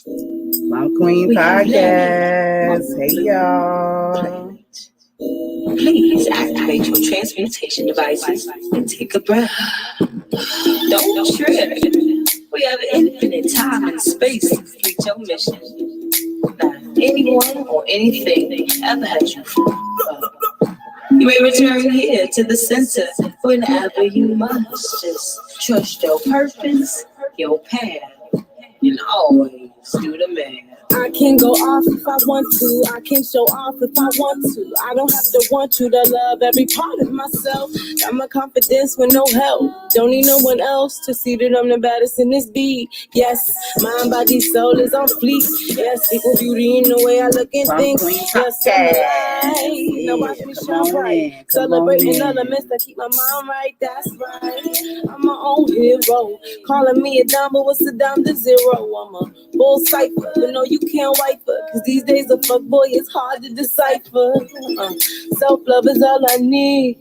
P.L.U.M.P Podcast. Hey, y'all. Please activate your transmutation devices and take a breath. Don't trip. We have infinite time and space to complete your mission. Not anyone or anything ever has you fall. You may return here to the center whenever you must. Just trust your purpose, your path, and always do the math. I can go off if I want to. I can show off if I want to. I don't have to want you to love every part of myself. Got my confidence with no help. Don't need no one else to see that I'm the baddest in this beat. Yes, mind, body, soul is on fleek. Yes, equal beauty in the way I look and think. Yes, I'm alive. Now watch me shine bright. Celebrating elements that keep my mind right. That's right. I'm my own hero. Calling me a dime, but what's a dime to zero? I'm a bull cipher, but no, you can't wipe her. Cause these days a fuck boy is hard to decipher. Self-love is all I need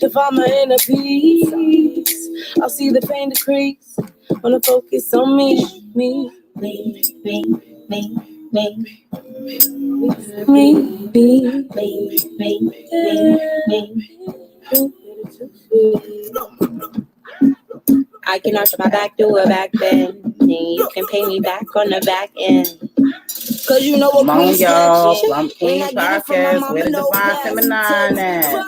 to find my inner peace. I'll see the pain decrease when I focus on me. I can arch my back, do a back bend, and you can pay me back on the back end. Cause you know what Queen's y'all. P.L.U.M.P Podcast with Divine Femin9 at.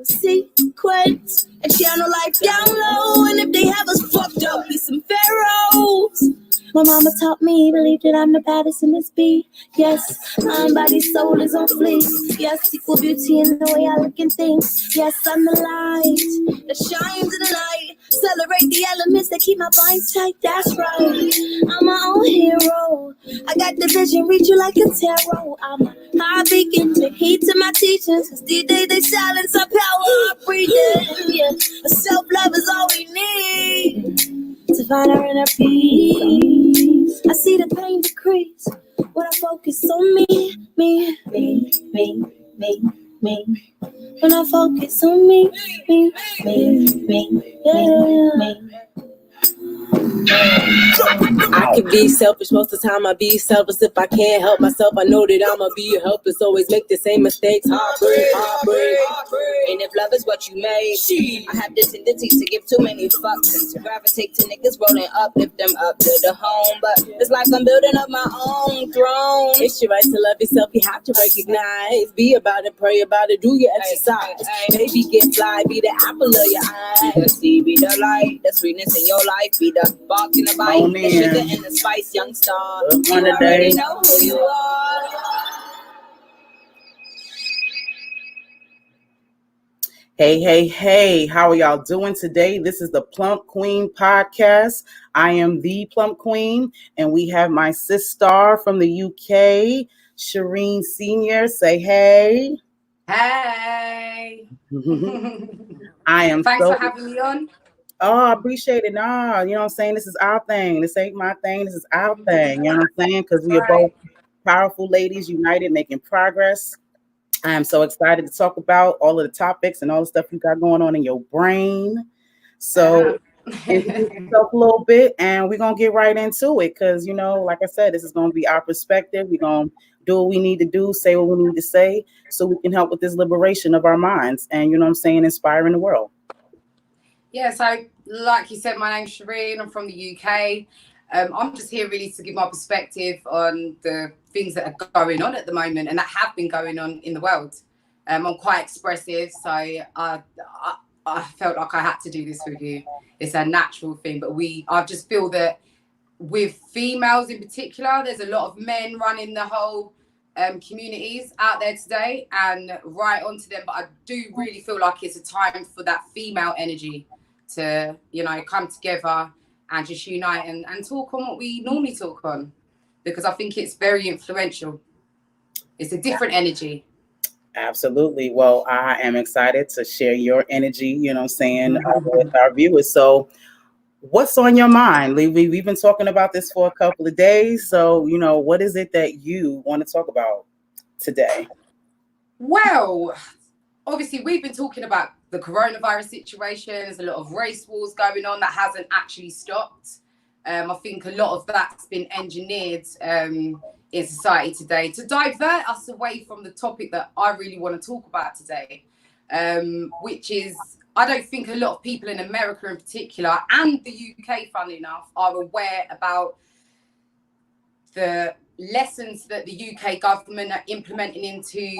Sequence and channel life down low. And if they have us fucked up, be some pharaohs. My mama taught me, believe that I'm the baddest in this beat. Yes, mind, body, soul is on fleek. Yes, equal beauty in the way I look and think. Yes, I'm the light that shines in the night. Celebrate the elements that keep my vines tight. That's right. I'm my own hero. I got the vision, read you like a tarot. I'm a high beacon to heat to my teachings. Cause these days they silence our power. I breathe in. Yeah, self-love is all we need to find our inner peace. I see the pain decrease when I focus on me. When I focus on me. Yeah. I can be selfish most of the time. I be selfless if I can't help myself. I know that I'ma be helpless. Always make the same mistakes. Heartbreak. And if love is what you made, I have the tendency to give too many fucks and to gravitate to niggas rolling up, lift them up to the home. But it's like I'm building up my own throne. It's your right to love yourself. You have to recognize. Be about it, pray about it, do your exercise. Maybe get fly, be the apple of your eye. The seed be the light, the sweetness in your life, be the bark in the bite, the sugar and the spice, young star. You already know who you are. Hey, how are y'all doing today? This is the P.L.U.M.P Podcast. I am the P.L.U.M.P Queen, and we have my sister from the UK, Shireen Senior. Say hey. Hey. I am Thanks for having me on. Oh, I appreciate it. Nah, you know what I'm saying? This is our thing. This ain't my thing. This is our thing. You know what I'm saying? Because we are both powerful ladies united, making progress. I am so excited to talk about all of the topics and all the stuff you got going on in your brain. So introduce yourself a little bit, and we're going to get right into it because, you know, like I said, this is going to be our perspective. We're going to do what we need to do, say what we need to say, so we can help with this liberation of our minds and, you know what I'm saying, inspiring the world. Yeah, so like you said, my name's Shireen. I'm from the UK. I'm just here really to give my perspective on the things that are going on at the moment and that have been going on in the world. I'm quite expressive, so I felt like I had to do this with you. It's a natural thing, but I just feel that with females in particular, there's a lot of men running the whole communities out there today and right onto them. But I do really feel like it's a time for that female energy to, you know, come together and just unite and talk on what we normally talk on, because I think it's very influential. It's a different energy. Absolutely. Well, I am excited to share your energy, you know what I'm saying, with our viewers. So what's on your mind? We've been talking about this for a couple of days. So, you know, what is it that you want to talk about today? Well, obviously we've been talking about the coronavirus situation. There's a lot of race wars going on that hasn't actually stopped. I think a lot of that's been engineered in society today to divert us away from the topic that I really want to talk about today, which is, I don't think a lot of people in America in particular, and the UK, funnily enough, are aware about the lessons that the UK government are implementing into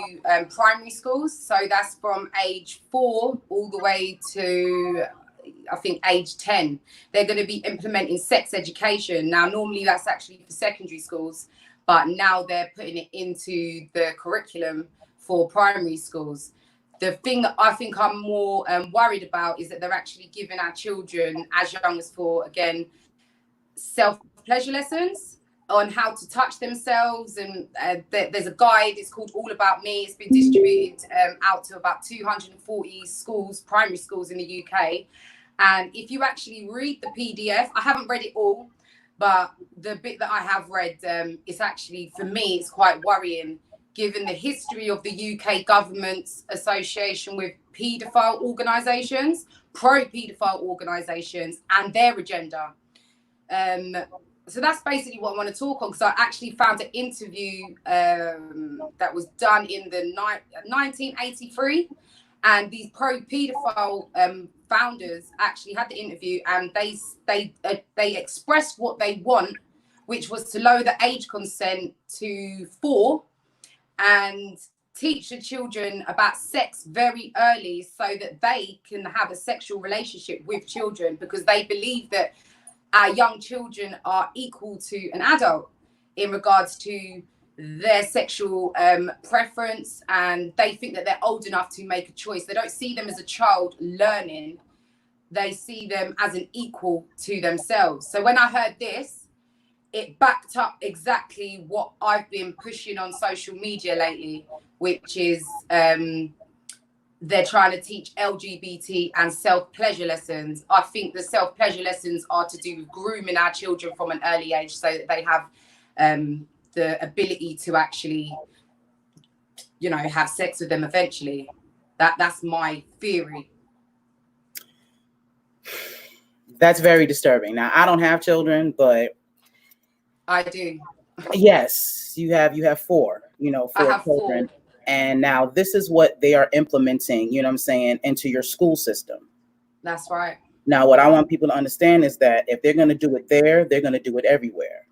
primary schools. So that's from age 4 all the way to, I think, age 10. They're going to be implementing sex education. Now, normally that's actually for secondary schools, but now they're putting it into the curriculum for primary schools. The thing that I think I'm more worried about is that they're actually giving our children as young as 4, again, self-pleasure lessons on how to touch themselves. And there's a guide, it's called All About Me. It's been distributed out to about 240 schools, primary schools in the UK. And if you actually read the PDF, I haven't read it all, but the bit that I have read, it's actually, for me, it's quite worrying, given the history of the UK government's association with paedophile organisations, pro-paedophile organisations, and their agenda. So that's basically what I want to talk on, because I actually found an interview that was done in the 1983, and these pro-paedophile founders actually had the interview, and they expressed what they want, which was to lower the age consent to 4 and teach the children about sex very early so that they can have a sexual relationship with children, because they believe that our young children are equal to an adult in regards to their sexual preference, and they think that they're old enough to make a choice. They don't see them as a child learning. They see them as an equal to themselves. So when I heard this, it backed up exactly what I've been pushing on social media lately, which is they're trying to teach LGBT and self-pleasure lessons. I think the self-pleasure lessons are to do with grooming our children from an early age so that they have the ability to actually, you know, have sex with them eventually. That's my theory. That's very disturbing. Now, I don't have children, but I do. Yes, you have 4, 4 I have children. 4. And now this is what they are implementing, you know what I'm saying, into your school system. That's right. Now, what I want people to understand is that if they're going to do it there, they're going to do it everywhere.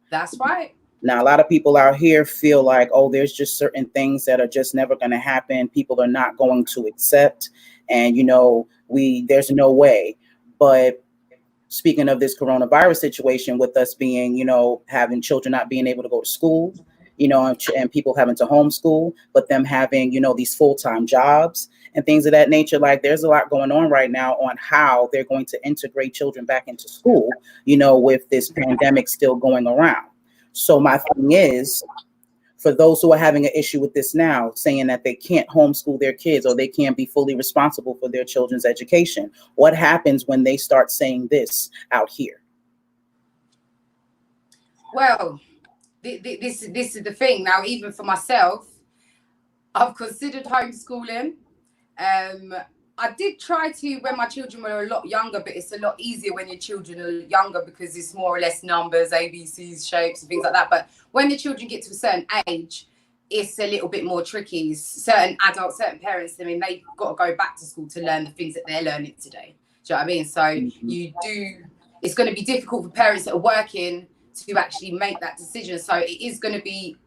That's right. Now, a lot of people out here feel like, oh, there's just certain things that are just never going to happen. People are not going to accept. And, there's no way. But speaking of this coronavirus situation, with us being, having children not being able to go to school, and people having to homeschool, but them having, these full-time jobs and things of that nature, like there's a lot going on right now on how they're going to integrate children back into school, with this pandemic still going around. So my thing is, for those who are having an issue with this now, saying that they can't homeschool their kids or they can't be fully responsible for their children's education, what happens when they start saying this out here? Well, this is the thing. Now, even for myself, I've considered homeschooling. I did try to when my children were a lot younger, but it's a lot easier when your children are younger because it's more or less numbers, ABCs, shapes, and things like that. But when the children get to a certain age, it's a little bit more tricky. Certain adults, certain parents, I mean, they've got to go back to school to learn the things that they're learning today. Do you know what I mean? So it's going to be difficult for parents that are working to actually make that decision. So it's going to be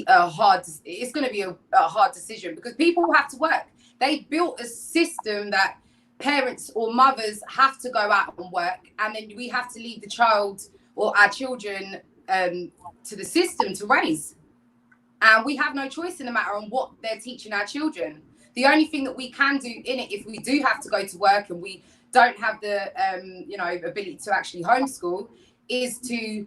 a hard decision because people have to work. They built a system that parents or mothers have to go out and work, and then we have to leave the child or our children to the system to raise. And we have no choice in the matter on what they're teaching our children. The only thing that we can do in it, if we do have to go to work and we don't have the ability to actually homeschool, is to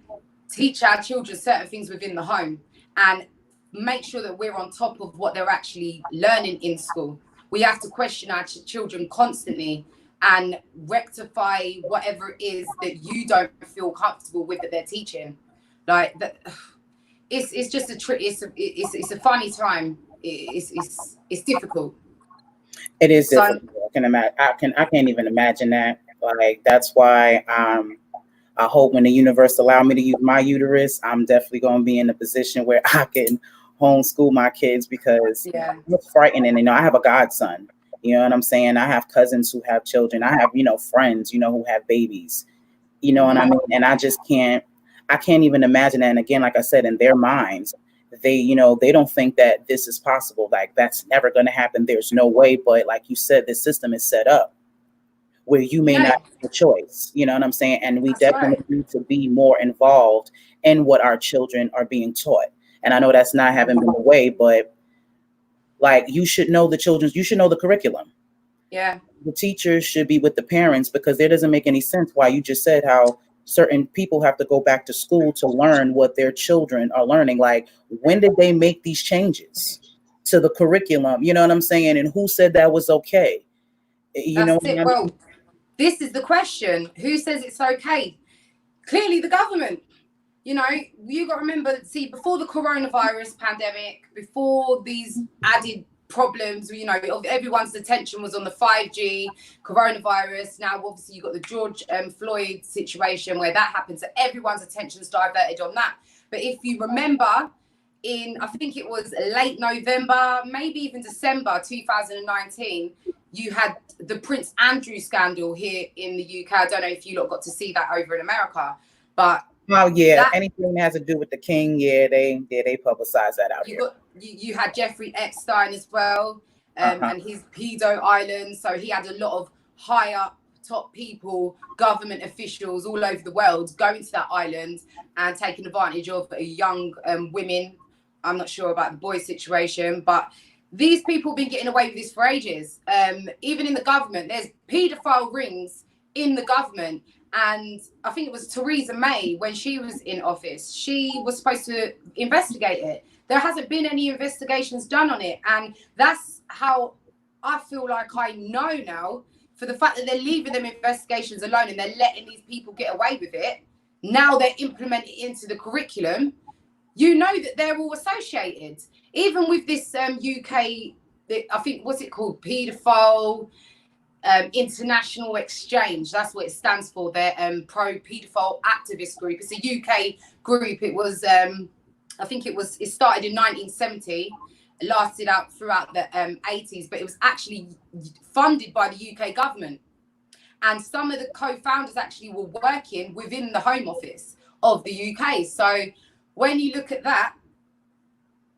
teach our children certain things within the home and make sure that we're on top of what they're actually learning in school. We have to question our children constantly and rectify whatever it is that you don't feel comfortable with that they're teaching. Like that, it's just a trick. It's a funny time. It's difficult. It is So difficult. I can imagine. I can't even imagine that. Like that's why I hope when the universe allow me to use my uterus, I'm definitely going to be in a position where I can homeschool my kids because yeah, it's frightening. You know, I have a godson. You know what I'm saying? I have cousins who have children. I have, friends, who have babies. You know what I mean? And I can't even imagine that. And again, like I said, in their minds, they don't think that this is possible. Like that's never going to happen. There's no way. But like you said, the system is set up where you may yeah, not have a choice. You know what I'm saying? And we that's definitely right. need to be more involved in what our children are being taught. And I know that's not having been the way, but like you should know the curriculum. Yeah, The teachers should be with the parents because it doesn't make any sense why you just said how certain people have to go back to school to learn what their children are learning. Like, when did they make these changes to the curriculum? You know what I'm saying? And who said that was okay? You know that's what it. I Well, mean? this is the question: who says it's okay? Clearly, the government. You got to remember, see, before the coronavirus pandemic, before these added problems, everyone's attention was on the 5G coronavirus. Now, obviously, you've got the George Floyd situation where that happened. So everyone's attention's diverted on that. But if you remember, I think it was late November, maybe even December 2019, you had the Prince Andrew scandal here in the UK. I don't know if you lot got to see that over in America, but Oh yeah, that anything that has to do with the king, they publicize that out here. you had Jeffrey Epstein as well, Uh-huh. and his pedo island. So he had a lot of high up top people, government officials all over the world going to that island and taking advantage of young women. I'm not sure about the boy situation, but these people have been getting away with this for ages. Even in the government, there's paedophile rings in the government. And I think it was Theresa May, when she was in office, she was supposed to investigate it. There hasn't been any investigations done on it. And that's how I feel like I know now, for the fact that they're leaving them investigations alone and they're letting these people get away with it. Now they're implementing it into the curriculum. You know that they're all associated. Even with this UK, I think, what's it called? Paedophile International Exchange. That's what it stands for. They're pro paedophile activist group. It's a UK group. It was, it started in 1970, lasted out throughout the 80s, but it was actually funded by the UK government. And some of the co-founders actually were working within the Home Office of the UK. So when you look at that,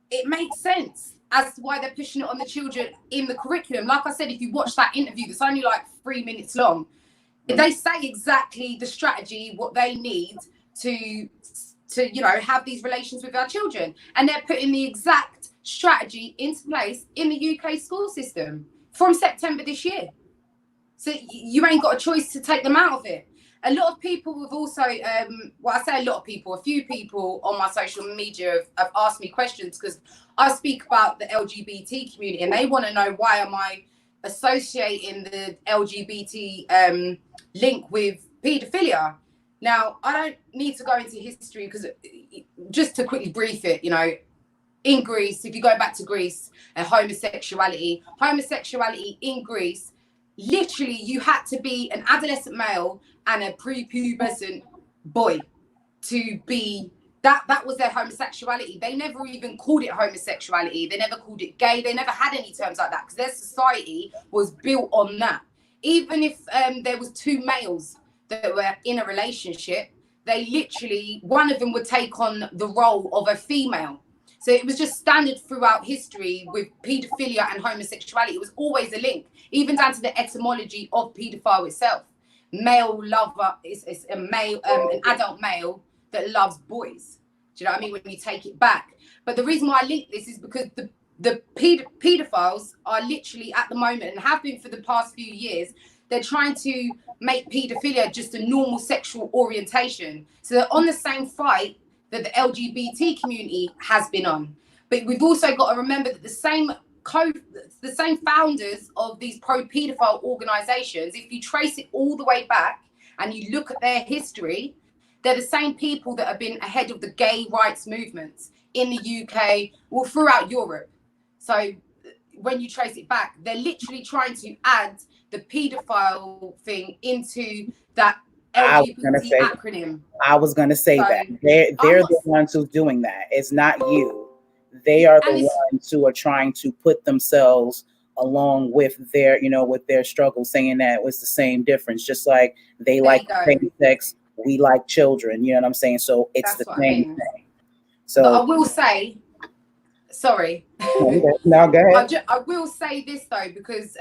it makes sense as to why they're pushing it on the children in the curriculum. Like I said, if you watch that interview, that's only like 3 minutes long. They say exactly the strategy, what they need to have these relations with our children, and they're putting the exact strategy into place in the UK school system from September this year. So you ain't got a choice to take them out of it. A lot of people have also, a few people on my social media have asked me questions because I speak about the LGBT community, and they want to know, why am I associating the LGBT link with paedophilia? Now, I don't need to go into history, because just to quickly brief it, in Greece, if you go back to Greece, homosexuality in Greece, literally you had to be an adolescent male and a prepubescent boy to be that was their homosexuality. They never even called it homosexuality. They never called it gay. They never had any terms like that, because their society was built on that. Even if there was two males that were in a relationship, they literally, one of them would take on the role of a female. So it was just standard throughout history with paedophilia and homosexuality. It was always a link, even down to the etymology of paedophile itself. Male lover is a male, an adult male that loves boys. Do you know what I mean? When you take it back. But the reason why I link this is because the paedophiles are literally, at the moment, and have been for the past few years, they're trying to make paedophilia just a normal sexual orientation. So they're on the same fight that the LGBT community has been on. But we've also got to remember that the same founders of these pro-paedophile organisations, if you trace it all the way back and you look at their history, they're the same people that have been ahead of the gay rights movements in the UK, well, throughout Europe. So when you trace it back, they're literally trying to add the paedophile thing into that I was gonna LGBT say acronym. I was gonna say So that I'm they're not, the ones who's doing that. It's not you. They are the and it's ones who are trying to put themselves along with their, with their struggle, saying that it was the same difference. Just like they there like you go. same sex, we like children. You know what I'm saying? So it's the That's what I same mean. thing. But I So will say, sorry. now go ahead. I will say this though, because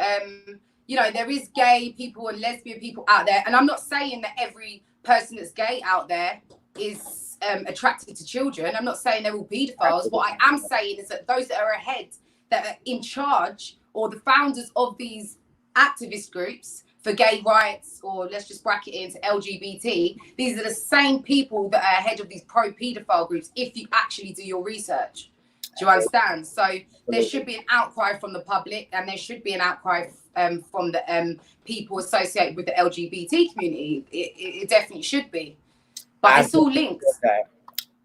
there is gay people and lesbian people out there, and I'm not saying that every person that's gay out there is attracted to children. I'm not saying they're all paedophiles. What I am saying is that those that are ahead, that are in charge, or the founders of these activist groups for gay rights, or let's just bracket it into LGBT, these are the same people that are ahead of these pro-paedophile groups, if you actually do your research. Do you understand? So there should be an outcry from the public, and there should be an outcry from the people associated with the LGBT community. It definitely should be. But it's all linked.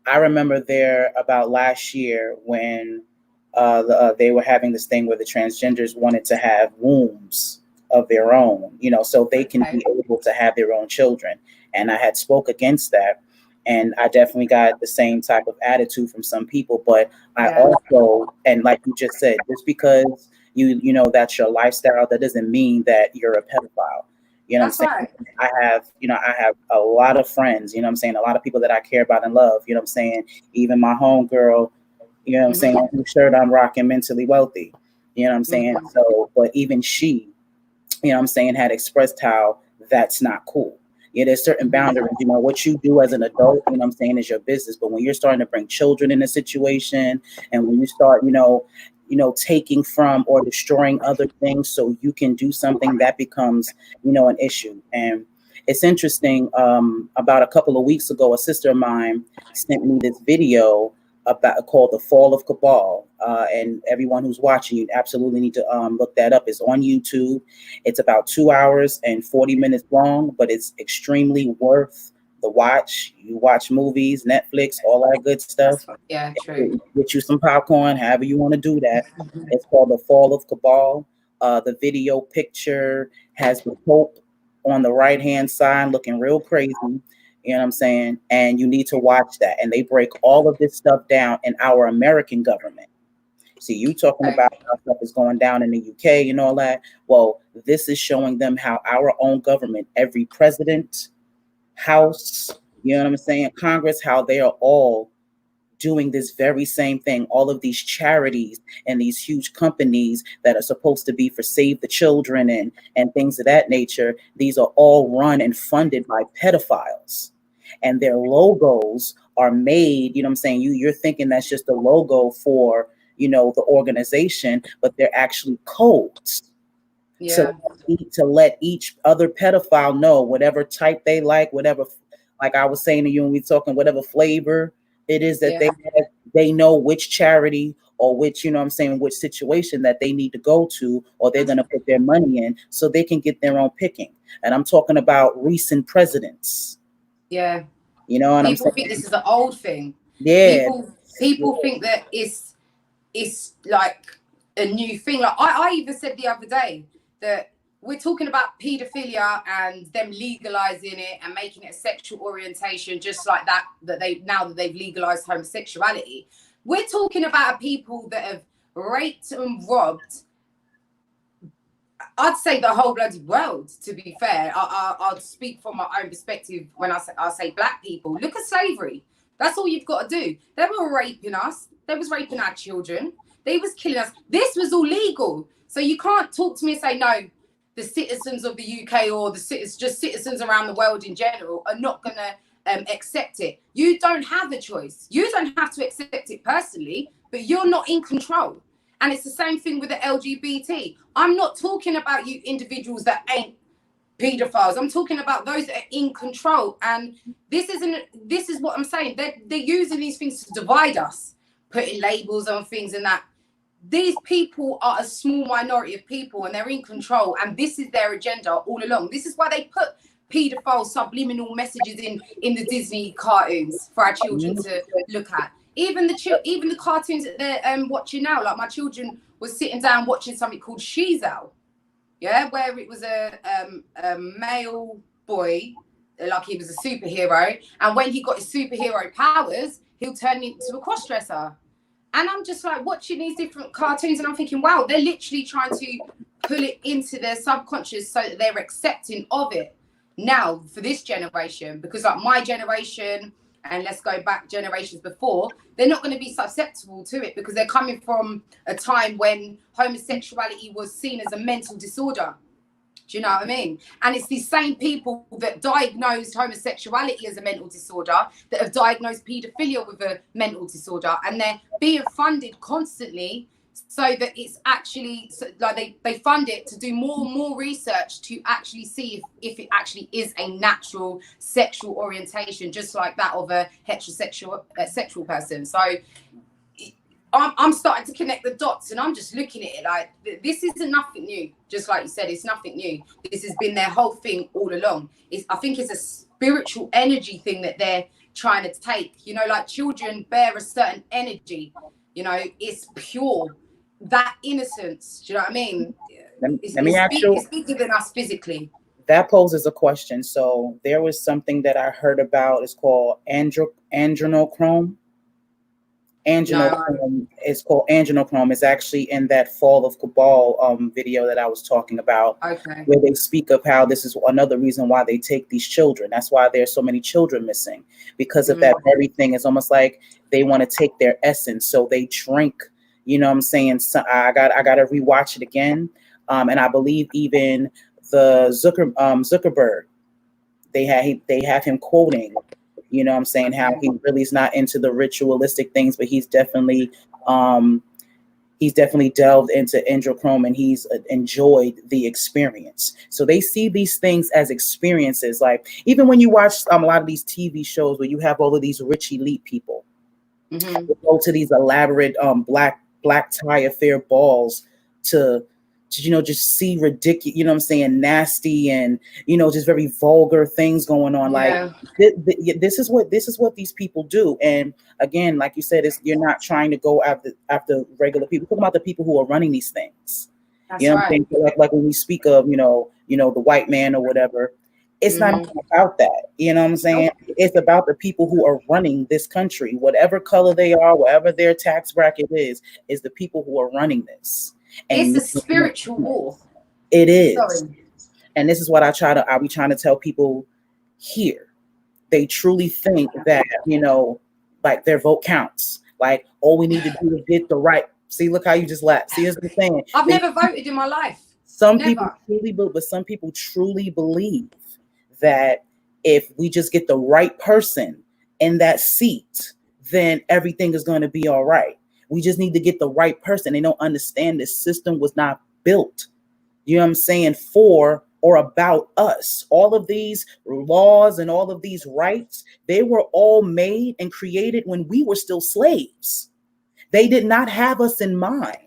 I remember there about last year when they were having this thing where the transgenders wanted to have wombs of their own, so they can be able to have their own children. And I had spoke against that. And I definitely got the same type of attitude from some people. But I also, and like you just said, just because that's your lifestyle, that doesn't mean that you're a pedophile. You know what I'm saying? Right. I have a lot of friends, you know what I'm saying? A lot of people that I care about and love, you know what I'm saying? Even my homegirl, you know what I'm saying? Whose shirt I'm rocking, Mentally Wealthy, you know what I'm saying? So, but even she, you know what I'm saying, had expressed how that's not cool. Yeah, there's certain boundaries. What you do as an adult, you know what I'm saying, is your business. But when you're starting to bring children in a situation, and when you start, taking from or destroying other things so you can do something, that becomes, an issue. And it's interesting. About a couple of weeks ago, a sister of mine sent me this video about called "The Fall of Cabal," and everyone who's watching, you absolutely need to look that up. It's on YouTube. It's about 2 hours and 40 minutes long, but it's extremely worth the watch. You watch movies, Netflix, all that good stuff. Yeah, true. Get you some popcorn, however you want to do that. It's called "The Fall of Cabal." The video picture has the Pope on the right hand side looking real crazy. You know what I'm saying? And you need to watch that. And they break all of this stuff down in our American government. See, you talking about how stuff is going down in the UK and all that. Well, this is showing them how our own government, every president, House, you know what I'm saying, Congress, how they are all doing this very same thing. All of these charities and these huge companies that are supposed to be for Save the Children and things of that nature, these are all run and funded by pedophiles. And their logos are made, you know what I'm saying? You're thinking that's just a logo for, the organization, but they're actually codes. Yeah. To let each other pedophile know whatever type they like, whatever, like I was saying to you when we talking, whatever flavor it is that they know which charity or which, you know what I'm saying, which situation that they need to go to, or they're going to put their money in so they can get their own picking. And I'm talking about recent presidents. Yeah. You know what I'm saying? People think this is an old thing. Yeah. People think that it's like a new thing. Like I even said the other day that we're talking about paedophilia and them legalizing it and making it a sexual orientation, just like that now that they've legalized homosexuality. We're talking about people that have raped and robbed, I'd say the whole bloody world, to be fair. I'll speak from my own perspective when I say black people. Look at slavery. That's all you've got to do. They were raping us. They was raping our children. They was killing us. This was all legal. So you can't talk to me and say, no, the citizens of the UK or just citizens around the world in general are not going to accept it. You don't have a choice. You don't have to accept it personally, but you're not in control. And it's the same thing with the LGBT. I'm not talking about you individuals that ain't pedophiles. I'm talking about those that are in control. And this is what I'm saying. They're using these things to divide us, putting labels on things and that. These people are a small minority of people and they're in control. And this is their agenda all along. This is why they put pedophile subliminal messages in the Disney cartoons for our children to look at. Even the cartoons that they're watching now, like my children was sitting down watching something called Sheezel, yeah, where it was a male boy, like he was a superhero, and when he got his superhero powers, he'll turn into a crossdresser. And I'm just like watching these different cartoons, and I'm thinking, wow, they're literally trying to pull it into their subconscious so that they're accepting of it now for this generation. Because like my generation, and let's go back generations before, they're not going to be susceptible to it because they're coming from a time when homosexuality was seen as a mental disorder. Do you know what I mean? And it's these same people that diagnosed homosexuality as a mental disorder that have diagnosed paedophilia with a mental disorder, and they're being funded constantly so that it's actually like they fund it to do more and more research to actually see if it actually is a natural sexual orientation, just like that of a heterosexual sexual person. So I'm starting to connect the dots, and I'm just looking at it like this isn't nothing new. Just like you said, it's nothing new. This has been their whole thing all along. I think it's a spiritual energy thing that they're trying to take. You know, like children bear a certain energy. You know, it's pure. That innocence. Do you know what I mean? Let me ask you. It's bigger than us physically. That poses a question. So there was something that I heard about. It's called adrenochrome. Adrenochrome is called adrenochrome. It's actually in that Fall of Cabal video that I was talking about, okay, where they speak of how this is another reason why they take these children. That's why there's so many children missing, because of that very thing. It's almost like they want to take their essence, so they drink. You know what I'm saying? So I got to rewatch it again, and I believe even the Zuckerberg, they have him quoting. You know what I'm saying? How he really is not into the ritualistic things, but he's definitely delved into adrenochrome, and he's enjoyed the experience. So they see these things as experiences. Like even when you watch a lot of these TV shows where you have all of these rich elite people go to these elaborate black tie affair balls to just see ridiculous, you know what I'm saying, nasty and, just very vulgar things going on. Yeah. Like this is what these people do. And again, like you said, you're not trying to go after regular people. Talking about the people who are running these things. That's you know right. what I'm saying? Like when we speak of, the white man or whatever, it's not about that. You know what I'm saying? Nope. It's about the people who are running this country, whatever color they are, whatever their tax bracket is the people who are running this. And it's a spiritual war. It is. Sorry. And this is what I'll be trying to tell people here. They truly think that, like their vote counts. Like all we need to do is get the right. See, look how you just laughed. See, that's what I'm saying. I've never voted in my life. Some people truly believe that if we just get the right person in that seat, then everything is going to be all right. We just need to get the right person. They don't understand this system was not built, you know what I'm saying, for or about us. All of these laws and all of these rights, they were all made and created when we were still slaves. They did not have us in mind.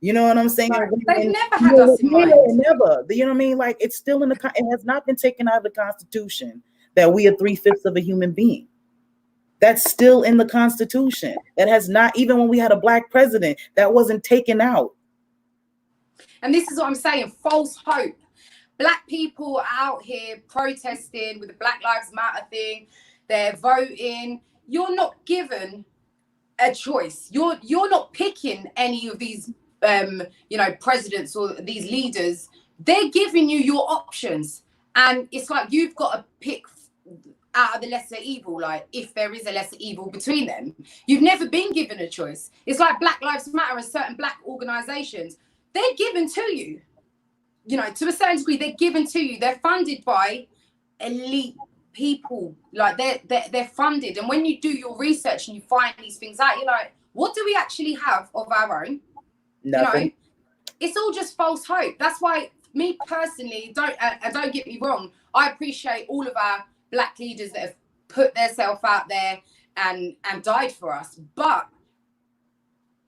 You know what I'm saying? Right. They've never had us in mind. Never. You know what I mean? Like it's still it has not been taken out of the Constitution that we are 3/5 of a human being. That's still in the Constitution. That has not, even when we had a black president, that wasn't taken out. And this is what I'm saying, false hope. Black people are out here protesting with the Black Lives Matter thing. They're voting. You're not given a choice. You're not picking any of these, presidents or these leaders. They're giving you your options. And it's like you've got to pick out of the lesser evil, like if there is a lesser evil between them. You've never been given a choice. It's like Black Lives Matter and certain black organizations. They're given to you. To a certain degree, they're given to you. They're funded by elite people. Like they're funded. And when you do your research and you find these things out, you're like, what do we actually have of our own? Nothing. It's all just false hope. That's why me personally, don't get me wrong, I appreciate all of our black leaders that have put themselves out there and died for us. But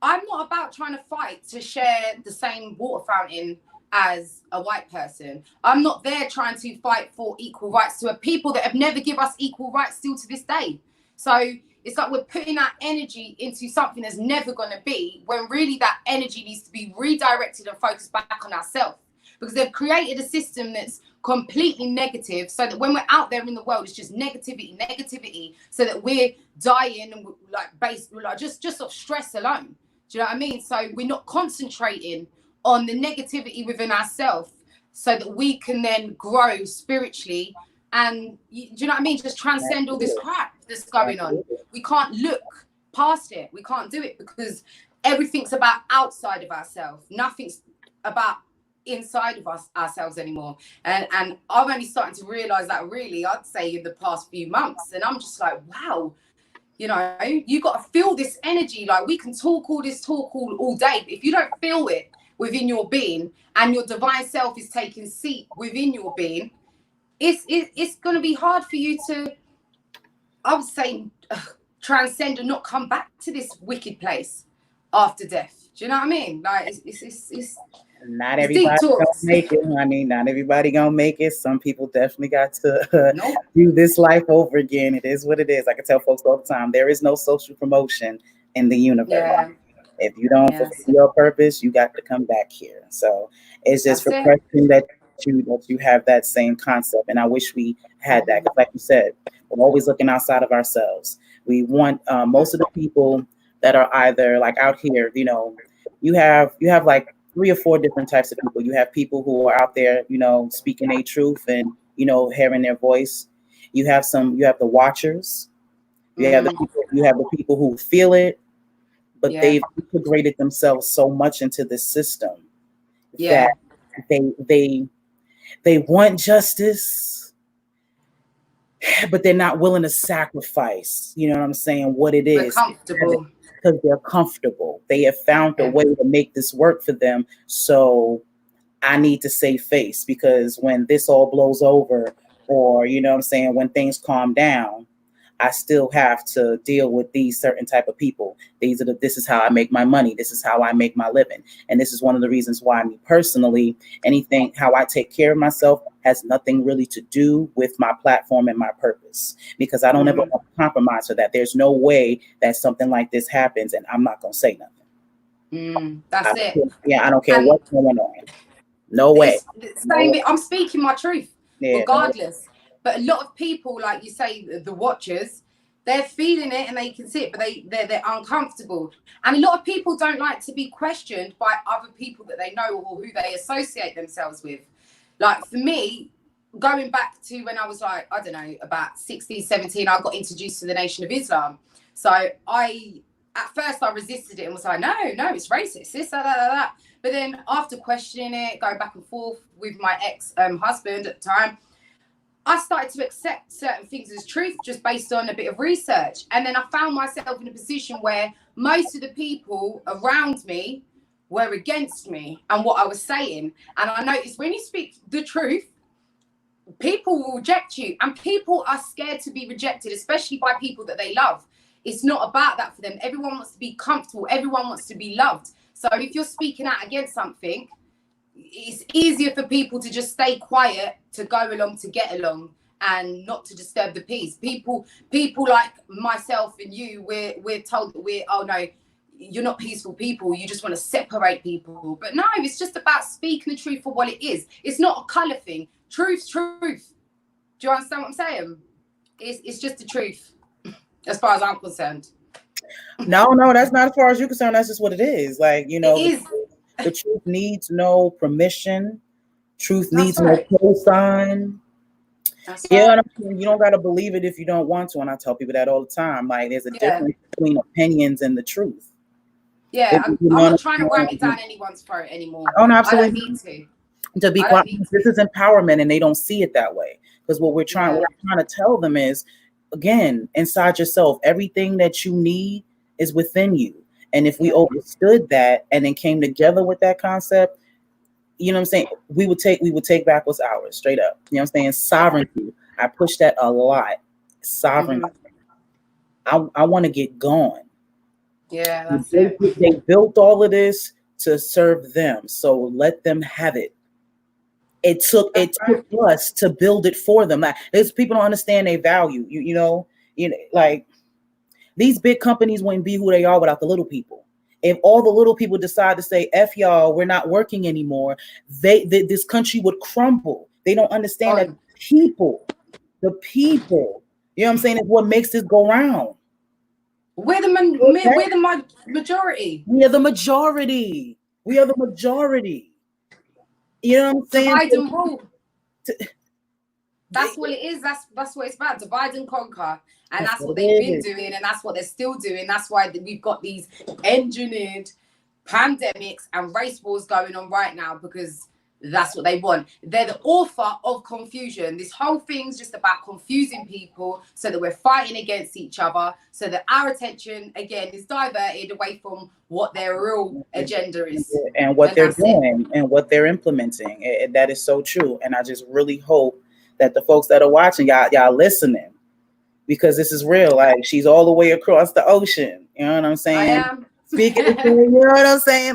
I'm not about trying to fight to share the same water fountain as a white person. I'm not there trying to fight for equal rights to a people that have never given us equal rights still to this day. So It's like we're putting our energy into something that's never going to be, when really that energy needs to be redirected and focused back on ourselves. Because they've created a system that's completely negative, so that when we're out there in the world, it's just negativity, so that we're dying and we're just of stress alone. Do you know what I mean? So we're not concentrating on the negativity within ourselves, so that we can then grow spiritually. And do you know what I mean? Just transcend all this crap that's going on. We can't look past it. We can't do it, because everything's about outside of ourselves. Nothing's about inside of ourselves anymore. And I'm only starting to realize that, really, I'd say in the past few months. And I'm just like, wow, you know, you got to feel this energy. Like, we can talk all this talk all day, but if you don't feel it within your being, and your divine self is taking seat within your being, it's going to be hard for you to, I would say, transcend and not come back to this wicked place after death. Do you know what I mean? Like, it's not everybody gonna make it, honey. Not everybody gonna make it. Some people definitely got to do this life over again. It is what it is. I can tell folks all the time, there is no social promotion in the universe. Yeah. If you don't fulfill your purpose, you got to come back here. So it's just refreshing that you have that same concept. And I wish we had that. Because like you said, we're always looking outside of ourselves. We want most of the people that are either like out here, you know, you have like 3 or 4 different types of people. You have people who are out there, you know, speaking their truth and, you know, hearing their voice. You have the watchers. You have the people who feel it, but they've integrated themselves so much into the system that they want justice, but they're not willing to sacrifice. You know what I'm saying? What it is. Comfortable. Because they're comfortable. They have found a way to make this work for them. So I need to save face, because when this all blows over, or, you know what I'm saying, when things calm down, I still have to deal with these certain type of people. This is how I make my money. This is how I make my living. And this is one of the reasons why me personally, how I take care of myself has nothing really to do with my platform and my purpose, because I don't ever want to compromise for that. There's no way that something like this happens and I'm not going to say nothing. That's it. I don't care what's going on. No way. I'm speaking my truth, regardless. But a lot of people, like you say, the watchers, they're feeling it and they can see it, but they're uncomfortable. And a lot of people don't like to be questioned by other people that they know or who they associate themselves with. Like, for me, going back to when I was like, I don't know, about 16, 17, I got introduced to the Nation of Islam. So at first I resisted it and was like, no, it's racist, this, that. But then after questioning it, going back and forth with my ex-husband at the time, I started to accept certain things as truth just based on a bit of research. And then I found myself in a position where most of the people around me were against me and what I was saying. And I noticed when you speak the truth, people will reject you, and people are scared to be rejected, especially by people that they love. It's not about that for them. Everyone wants to be comfortable. Everyone wants to be loved. So if you're speaking out against something, it's easier for people to just stay quiet, to go along, to get along, and not to disturb the peace. People like myself and you, we're told that oh no, you're not peaceful people, you just want to separate people. But no, it's just about speaking the truth for what it is. It's not a colour thing. Truth's truth. Do you understand what I'm saying? It's just the truth, as far as I'm concerned. No, that's not as far as you're concerned. That's just what it is. Like, you know, the truth needs no permission. Truth needs no cosign. Yeah, you don't got to believe it if you don't want to. And I tell people that all the time. Like, there's a difference between opinions and the truth. Yeah, I'm not trying to ram it down anyone's throat anymore. Oh, no, absolutely. I don't need to. To be quiet, this is empowerment, and they don't see it that way. Because what I'm trying to tell them is, again, inside yourself, everything that you need is within you. And if we understood that and then came together with that concept, you know what I'm saying, we would take back what's ours, straight up. You know what I'm saying? Sovereignty. I push that a lot. Sovereignty. I want to get going. Yeah, that's it. They built all of this to serve them, so let them have it. It took us to build it for them. Like, there's people don't understand their value. You know, like, These big companies wouldn't be who they are without the little people. If all the little people decide to say, F y'all, we're not working anymore, this country would crumble. They don't understand that Oh, the people, you know what I'm saying, is what makes this go round. we're the Okay? we're the majority. We are the majority. We are the majority. You know what I'm saying? Divide and rule. To- That's what it is. That's what it's about. Divide and conquer. And that's what what they've it been is. doing, and that's what they're still doing. That's why we've got these engineered pandemics and race wars going on right now, because that's what they want. They're the author of confusion. This whole thing's just about confusing people so that we're fighting against each other, so that our attention, again, is diverted away from what their real agenda is. And what And they're that's it. doing and what they're implementing. And that is so true. And I just really hope that the folks that are watching, y'all listening, because this is real. Like, she's all the way across the ocean. You know what I'm I saying? am. Speaking of, you know what I'm saying?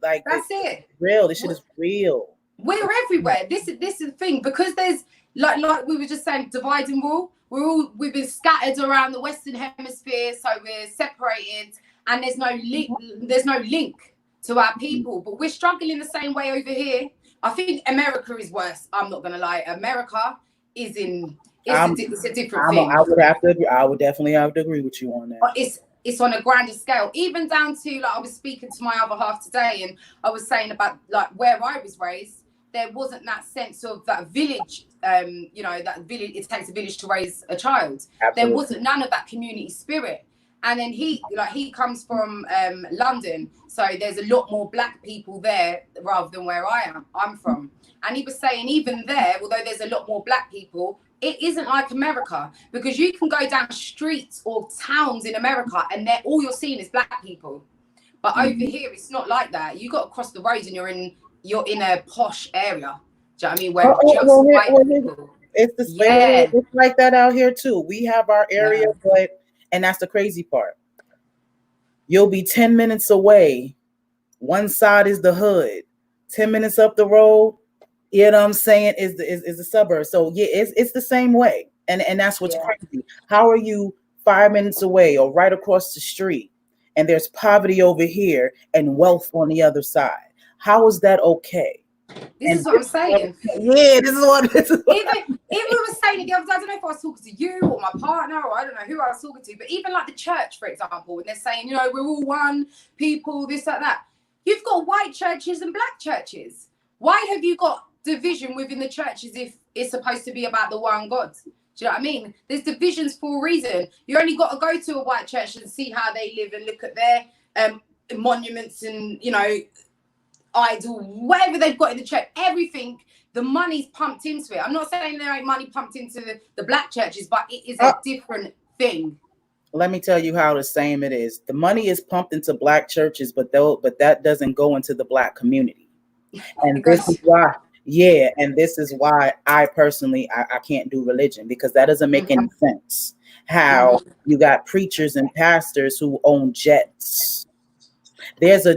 That's it. Real. This shit is real. We're everywhere. This is the thing, because there's like we were just saying, divide and rule. We've been scattered around the Western Hemisphere, so we're separated, and there's no link. There's no link to our people, but we're struggling the same way over here. I think America is worse. I'm not gonna lie. America is in. It's a different thing. I would definitely have to agree with you on that. It's on a grander scale, even down to, like, I was speaking to my other half today, and I was saying about, like, where I was raised, there wasn't that sense of that village, that village, it takes a village to raise a child. Absolutely. There wasn't none of that community spirit. And then he comes from London, so there's a lot more black people there rather than where I'm from. And he was saying, even there, although there's a lot more black people, it isn't like America, because you can go down streets or towns in America and all you're seeing is black people. But over here, it's not like that. You got to cross the road and you're in a posh area. Do you know what I mean? Where white people. It's like that out here too. We have our area, and that's the crazy part. You'll be 10 minutes away. One side is the hood. 10 minutes up the road, you know what I'm saying, is the suburb. So yeah, it's the same way. And that's what's crazy. How are you 5 minutes away or right across the street, and there's poverty over here and wealth on the other side? How is that okay? This is what I'm saying. Yeah, this is what. Even we were saying it the other day, I don't know if I was talking to you or my partner, or I don't know who I was talking to, but even like the church, for example, when they're saying, we're all one people, this, like that. You've got white churches and black churches. Why have you got division within the churches if it's supposed to be about the one God? Do you know what I mean? There's divisions for a reason. You only got to go to a white church and see how they live and look at their monuments and, idol, whatever they've got in the church. Everything, the money's pumped into it. I'm not saying there ain't money pumped into the black churches, but it is a different thing. Let me tell you how the same it is. The money is pumped into black churches, but that doesn't go into the black community. And this is why. Yeah, and this is why I personally I can't do religion, because that doesn't make any sense. How you got preachers and pastors who own jets. There's a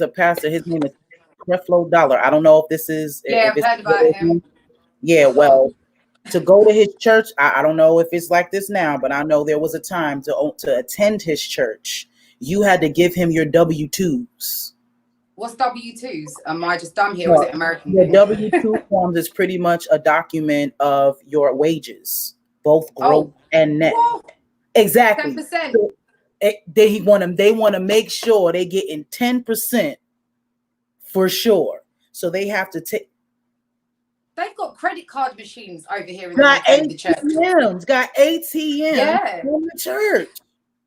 pastor. His name is Creflo Dollar. I don't know if this is. I've heard about him. Yeah, well, to go to his church, I don't know if it's like this now, but I know there was a time to attend his church, you had to give him your W-2s. What's W-2s? Am I just dumb here? Or is it American? The W-2 forms is pretty much a document of your wages, both gross and net. What? Exactly. 10%. So they want to make sure they getting 10% for sure. So they have to take. They've got credit card machines over here in the church. Got ATMs in the church.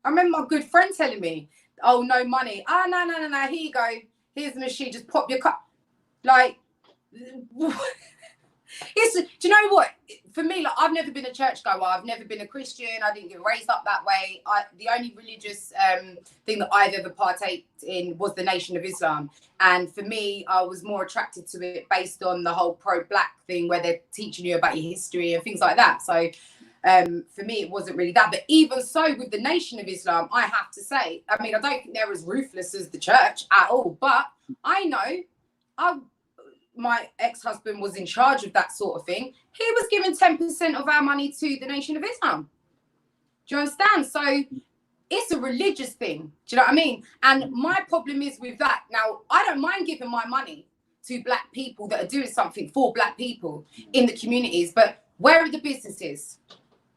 I remember my good friend telling me, "Oh, no money. No. Here you go. Here's the machine. Just pop your card." Like, do you know what? For me, like, I've never been a churchgoer. I've never been a Christian. I didn't get raised up that way. The only religious thing that I've ever partaked in was the Nation of Islam. And for me, I was more attracted to it based on the whole pro-black thing, where they're teaching you about your history and things like that. So for me, it wasn't really that. But even so, with the Nation of Islam, I have to say, I mean, I don't think they're as ruthless as the church at all. But I know my ex-husband was in charge of that sort of thing. He was giving 10% of our money to the Nation of Islam. Do you understand? So it's a religious thing. Do you know what I mean? And my problem is with that. Now, I don't mind giving my money to black people that are doing something for black people in the communities, but where are the businesses?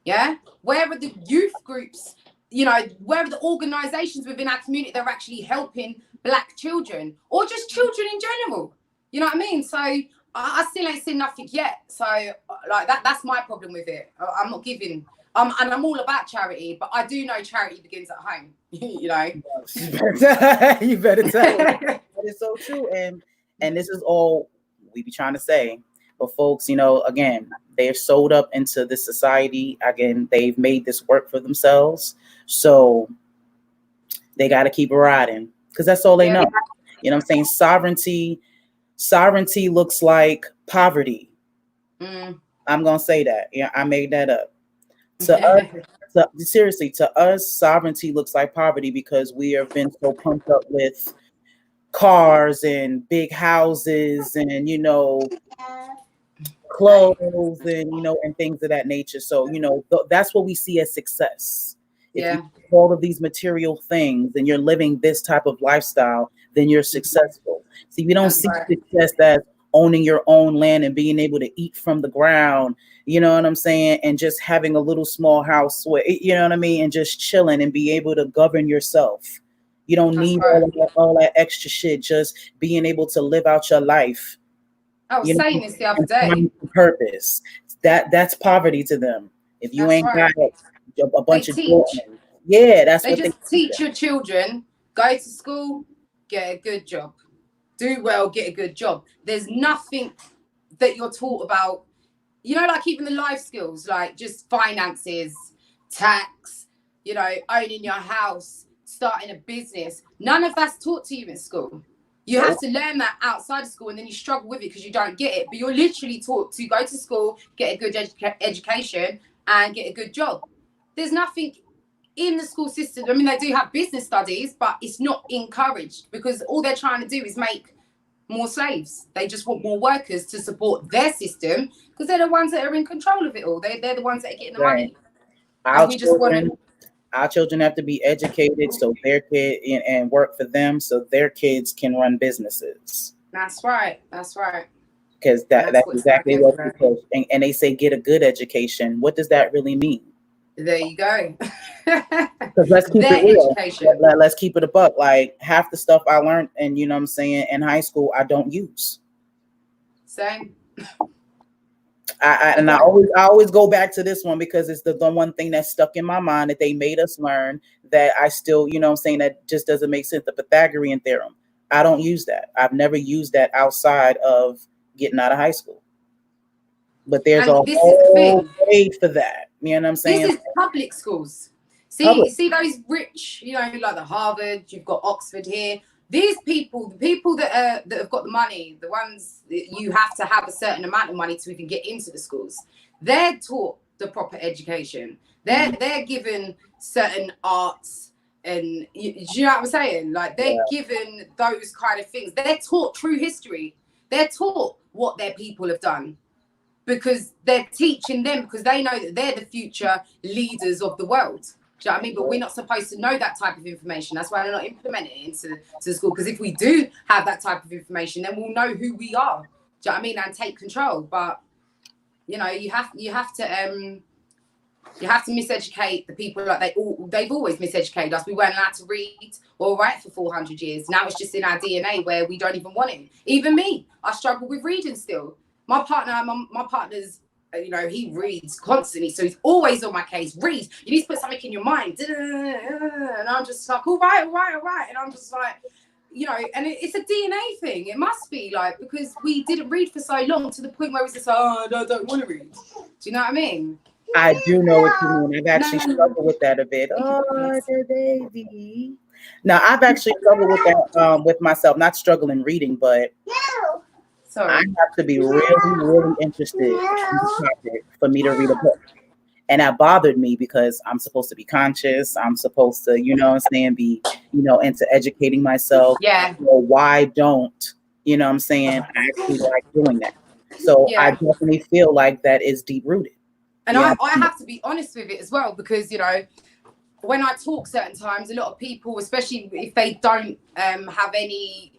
Yeah? Where are the youth groups? You know, where are the organizations within our community that are actually helping black children or just children in general? You know what I mean? So I still ain't seen nothing yet. So like that's my problem with it. I'm not giving. And I'm all about charity, but I do know charity begins at home. You know, you better tell it. But it's so true, and this is all we be trying to say. But folks, you know, again, they're sold up into this society. Again, they've made this work for themselves, so they got to keep riding because that's all they know. You know what I'm saying? Sovereignty looks like poverty. I'm gonna say that. Yeah, I made that up. Seriously, to us, sovereignty looks like poverty because we have been so pumped up with cars and big houses and, you know, clothes and, you know, and things of that nature. So, you know, that's what we see as success. If you have all of these material things and you're living this type of lifestyle, then you're successful. See, we don't see success as owning your own land and being able to eat from the ground, you know what I'm saying? And just having a little small house, you know what I mean? And just chilling and be able to govern yourself. You don't need all that extra shit, just being able to live out your life. I was saying this the other day. Purpose. That's poverty to them. If you ain't got a bunch of children, that's they what just teach your children, go to school, get a good job. Do well, get a good job. There's nothing that you're taught about, you know, like even the life skills, like just finances, tax, you know, owning your house, starting a business. None of that's taught to you in school. You have to learn that outside of school and then you struggle with it because you don't get it. But you're literally taught to go to school, get a good education and get a good job. There's nothing in the school system. I mean, they do have business studies, but it's not encouraged because all they're trying to do is make more slaves. They just want more workers to support their system because they're the ones that are in control of it all. They're the ones that are getting the money. Our children have to be educated so their kid and work for them so their kids can run businesses. That's right. That's right. Because that's exactly what people and they say get a good education. What does that really mean? There you go. Because let's keep it real. Let's keep it a buck. Like half the stuff I learned, and you know what I'm saying, in high school, I don't use. Same. I always go back to this one because it's the one thing that's stuck in my mind that they made us learn that I still, you know what I'm saying, that just doesn't make sense. The Pythagorean theorem. I don't use that. I've never used that outside of getting out of high school. But there's a whole way for that. You know what I'm saying? This is public schools. See those rich, you know, like the Harvard, you've got Oxford here. These people, the people that have got the money, the ones that you have to have a certain amount of money to even get into the schools, they're taught the proper education. They're given certain arts, and you know what I'm saying? Like they're given those kind of things. They're taught true history. They're taught what their people have done. Because they're teaching them, because they know that they're the future leaders of the world. Do you know what I mean? But we're not supposed to know that type of information. That's why they're not implementing it into the school. Because if we do have that type of information, then we'll know who we are. Do you know what I mean? And take control. But you know, you have to miseducate the people. Like they've always miseducated us. We weren't allowed to read or write for 400 years. Now it's just in our DNA where we don't even want it. Even me, I struggle with reading still. My partner's, you know, he reads constantly, so he's always on my case. Read. You need to put something in your mind. And I'm just like, all right. And I'm just like, you know, and it's a DNA thing. It must be like, because we didn't read for so long to the point where it's just, oh, no, I don't want to read. Do you know what I mean? I do know what you mean. I've actually struggled with that a bit. Oh, the baby. Now, I've actually struggled with that with myself. Not struggling reading, but I have to be really, really interested in the topic for me to read a book. And that bothered me because I'm supposed to be conscious. I'm supposed to, you know what I'm saying, be, you know, into educating myself. Yeah. You know, why don't, you know what I'm saying, I actually like doing that. So I definitely feel like that is deep rooted. And I have to be honest with it as well, because, you know, when I talk certain times, a lot of people, especially if they don't have any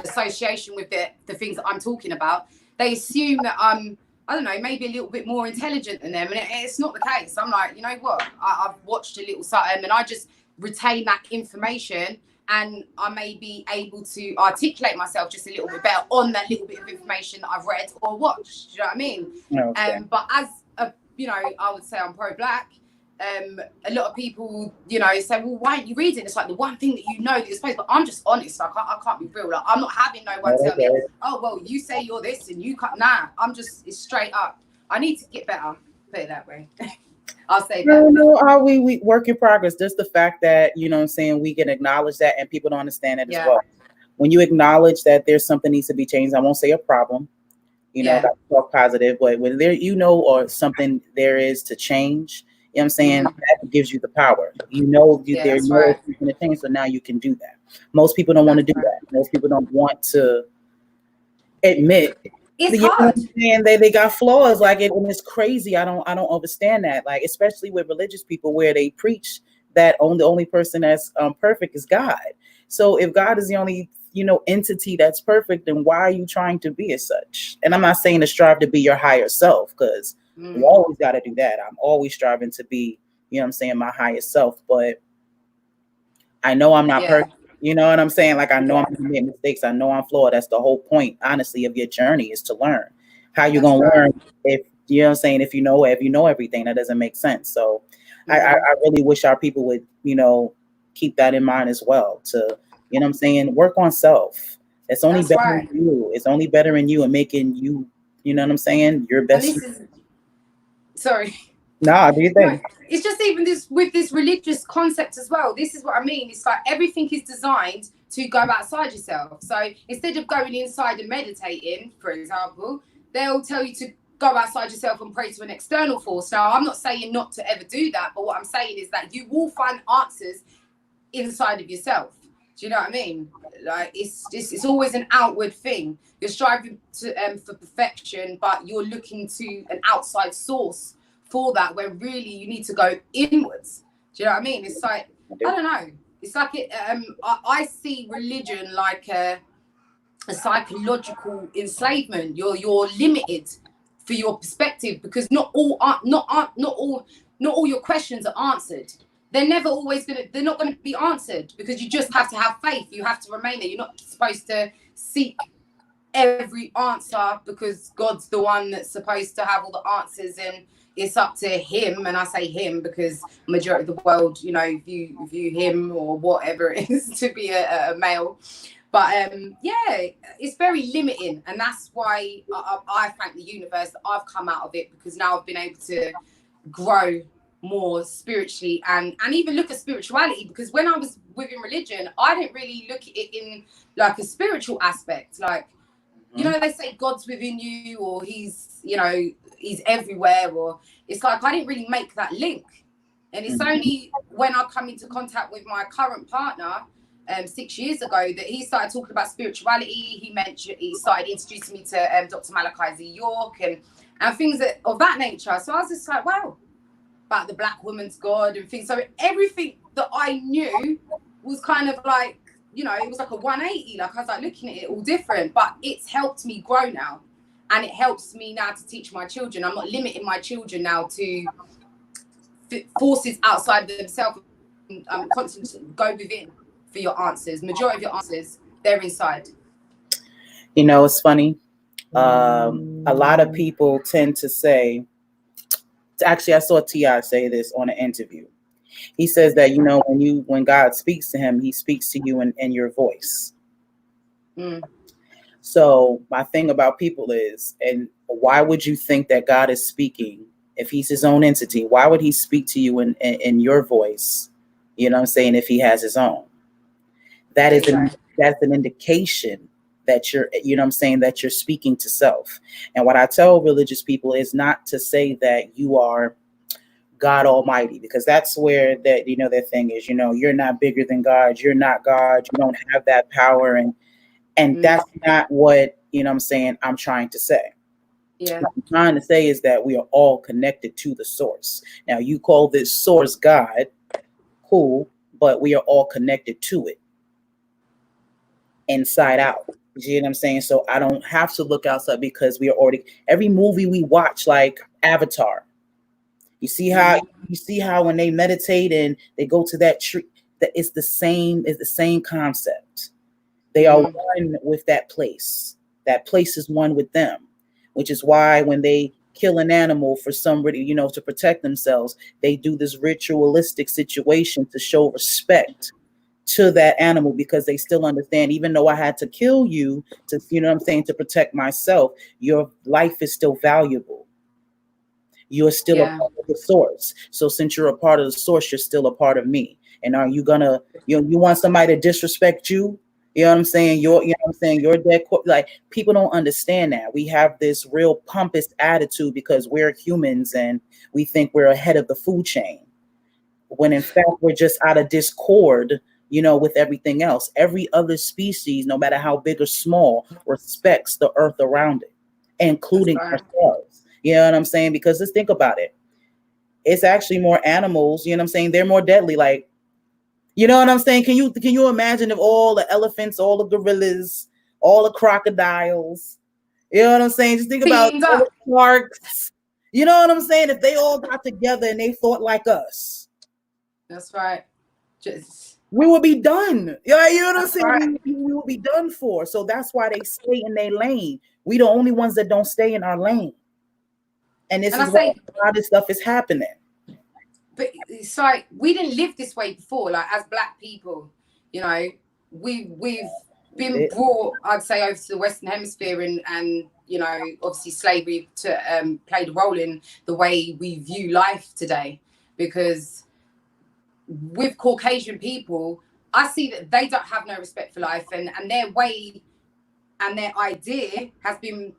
association with the things that I'm talking about, they assume that I'm, I don't know, maybe a little bit more intelligent than them. And it's not the case. I'm like, you know what? I've watched a little something and I just retain that information, and I may be able to articulate myself just a little bit better on that little bit of information that I've read or watched. Do you know what I mean? Okay. But as a, you know, I would say I'm pro-black. A lot of people, you know, say, well, why aren't you reading? It's like the one thing that you know that you're supposed to, but I'm just honest. I can't be real. Like, I'm not having no one tell me, oh, well, you say you're this and you can't. Nah, it's straight up. I need to get better. Put it that way. I'll say that. No, we work in progress. Just the fact that, you know what I'm saying, we can acknowledge that and people don't understand it as well. When you acknowledge that there's something needs to be changed, I won't say a problem, you know, got to talk positive, but when there, you know, or something there is to change, you know what I'm saying, that gives you the power. You know, there's no going to change, so now you can do that. Most people don't want to do that. Most people don't want to admit it's hard. And they got flaws, like it, and it's crazy. I don't understand that. Like, especially with religious people, where they preach that the only person that's perfect is God. So if God is the only, you know, entity that's perfect, then why are you trying to be as such? And I'm not saying to strive to be your higher self, because we always got to do that. I'm always striving to be, you know what I'm saying, my highest self, but I know I'm not perfect. You know what I'm saying? Like, I know I'm going to make mistakes. I know I'm flawed. That's the whole point, honestly, of your journey, is to learn. How you going to learn if, you know what I'm saying, if you know everything? That doesn't make sense. So I really wish our people would, you know, keep that in mind as well, to, you know what I'm saying, work on self. It's only better in you. It's only better in you and making you, you know what I'm saying, your best. Sorry. Nah, do you think? No, it's just even this with this religious concept as well. This is what I mean. It's like everything is designed to go outside yourself. So instead of going inside and meditating, for example, they'll tell you to go outside yourself and pray to an external force. Now, I'm not saying not to ever do that, but what I'm saying is that you will find answers inside of yourself. Do you know what I mean? Like, it's always an outward thing. You're striving to for perfection, but you're looking to an outside source for that, where really you need to go inwards. Do you know what I mean? It's like, I don't know. It's like I see religion like a psychological enslavement. You're limited for your perspective, because not all your questions are answered. They're not gonna be answered, because you just have to have faith. You have to remain there. You're not supposed to seek every answer, because God's the one that's supposed to have all the answers, and it's up to him. And I say him because majority of the world, you know, view him or whatever it is to be a male. But it's very limiting, and that's why I thank the universe that I've come out of it, because now I've been able to grow more spiritually and even look at spirituality. Because when I was within religion, I didn't really look at it in like a spiritual aspect. Like, you know, they say God's within you, or he's, you know, he's everywhere, or it's like I didn't really make that link. And it's only when I come into contact with my current partner 6 years ago that he started talking about spirituality. He started introducing me to Dr. Malachi Z. York and things of that nature. So I was just like, wow, about the Black woman's God and things. So everything that I knew was kind of like, you know, it was like a 180. Like, I was like looking at it all different, but it's helped me grow now. And it helps me now to teach my children. I'm not limiting my children now to forces outside themselves. Constantly go within for your answers. Majority of your answers, they're inside. You know, it's funny. A lot of people tend to say, actually, I saw T.I. say this on an interview. He says that, you know, when God speaks to him, he speaks to you in your voice. So my thing about people is, and why would you think that God is speaking if he's his own entity? Why would he speak to you in your voice? You know what I'm saying? If he has his own, that's an indication that you're, you know what I'm saying, that you're speaking to self. And what I tell religious people is not to say that you are God Almighty, because that's where that, you know, their thing is, you know, you're not bigger than God. You're not God. You don't have that power. And that's not what, you know what I'm saying, I'm trying to say. Yeah. What I'm trying to say is that we are all connected to the source. Now, you call this source God, Cool, but we are all connected to it inside out. You see what I'm saying? So I don't have to look outside because we are already, every movie we watch, like Avatar, you see how when they meditate and they go to that tree, that it's the same concept. They are one with that place. That place is one with them, which is why when they kill an animal for somebody, to protect themselves, they do this ritualistic situation to show respect to that animal because they still understand, even though I had to kill you to, to protect myself, your life is still valuable. You're still a Yeah. part of the source. So since you're a part of the source, you're still a part of me. And are you gonna, you want somebody to disrespect you? You know what I'm saying? You're dead. Like, people don't understand that. We have this real pompous attitude because we're humans and we think we're ahead of the food chain. When in fact we're just out of discord, with everything else. Every other species, no matter how big or small, respects the earth around it, That's including right. ourselves. You know what I'm saying? Because let's think about it. It's actually more animals, they're more deadly. Like, you know what I'm saying? Can you imagine if all the elephants, all the gorillas, all the crocodiles, you know what I'm saying? Just think about Teamed all up. the sharks. You know what I'm saying? If they all got together and they thought like us, That's right. Just we will be done. Yeah, you know what I'm that's saying? right. We will be done for. So that's why they stay in their lane. We the only ones that don't stay in our lane. And this And I is why say, a lot of this stuff is happening. but it's like we didn't live this way before. Like, as Black people, you know, we've been brought, I'd say, over to the Western Hemisphere, and obviously slavery to played a role in the way we view life today. Because with Caucasian people, I see that they don't have no respect for life, and their way and their idea has been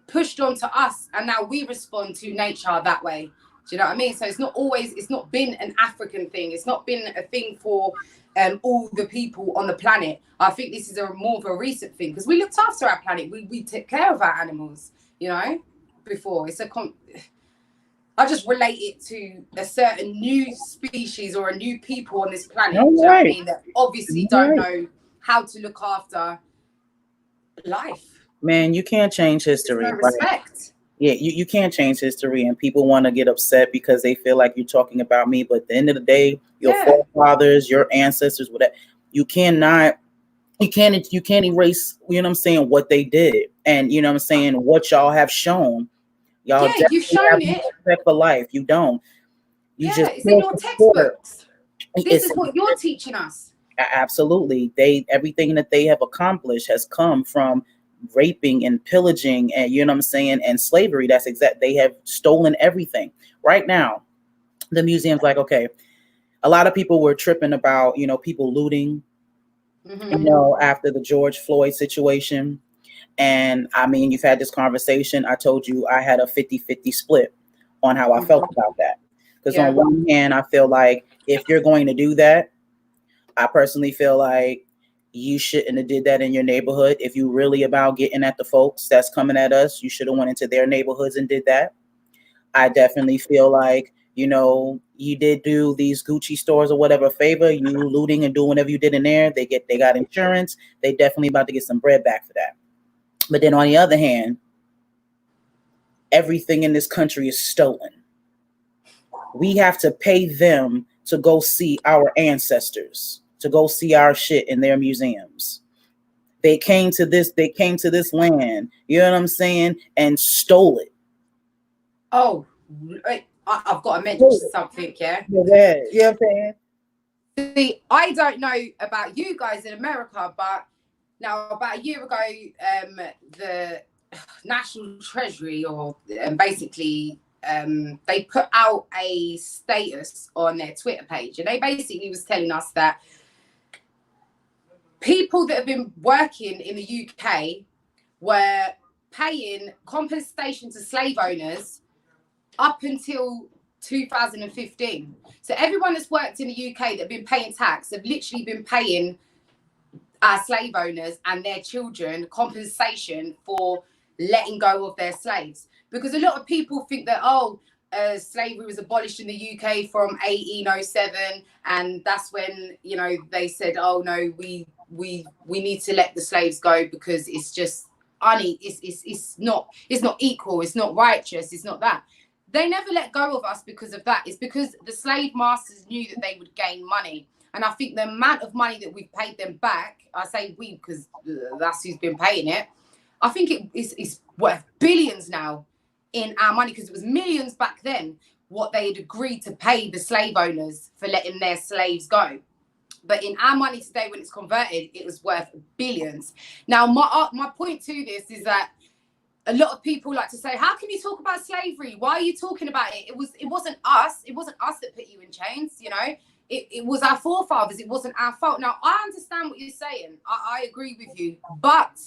pushed onto us, and now we respond to nature that way. Do you know what I mean? So it's not been an African thing. It's not been a thing for all the people on the planet. I think this is more of a recent thing because we looked after our planet. We took care of our animals, before. I just relate it to a certain new species or a new people on this planet. No, Do you you're know what I right. mean? That obviously You're don't right. know how to look after life. Man, you can't change There's history, no right? respect. Yeah, you can't change history, and people want to get upset because they feel like you're talking about me. But at the end of the day, your Yeah. forefathers, your ancestors, whatever, you cannot, you can't erase, what they did, and what y'all have shown. Y'all Yeah, you've definitely have shown no it. respect for life. You don't. You Yeah, just it's in push your the quarter. textbooks. This It's is what you're teaching us. absolutely, everything that they have accomplished has come from raping and pillaging, and and slavery. That's exact. They have stolen everything. Right now the museum's like, okay, a lot of people were tripping about people looting, after the George Floyd situation. And I mean, you've had this conversation. I told you I had a 50-50 split on how I felt about that, because on Yeah. one hand I feel like if you're going to do that, I personally feel like you shouldn't have did that in your neighborhood. If you really about getting at the folks that's coming at us, you should have went into their neighborhoods and did that. I definitely feel like, you did do these Gucci stores or whatever favor, you looting and doing whatever you did in there. They got insurance. They definitely about to get some bread back for that. But then on the other hand, everything in this country is stolen. We have to pay them to go see our ancestors, to go see our shit in their museums. They came to this land, you know what I'm saying, and stole it. Oh, I've got to mention Stole it. something, yeah? Yeah, you know what I'm saying? See, I don't know about you guys in America, but now about a year ago, the National Treasury, or basically, they put out a status on their Twitter page, and they basically was telling us that people that have been working in the UK were paying compensation to slave owners up until 2015. So everyone that's worked in the UK that have been paying tax have literally been paying our slave owners and their children compensation for letting go of their slaves. Because a lot of people think that, slavery was abolished in the UK from 1807, and that's when, you know, they said, oh no, we need to let the slaves go because it's just it's not equal, it's not righteous, it's not that. They never let go of us because of that. It's because the slave masters knew that they would gain money. And I think the amount of money that we've paid them back, I say we because that's who's been paying it, I think it's worth billions now in our money, because it was millions back then what they had agreed to pay the slave owners for letting their slaves go. But in our money today, when it's converted, it was worth billions. Now, my point to this is that a lot of people like to say, how can you talk about slavery? Why are you talking about it? It wasn't us. It wasn't us that put you in chains, you know. It was our forefathers. It wasn't our fault. Now, I understand what you're saying. I agree with you. But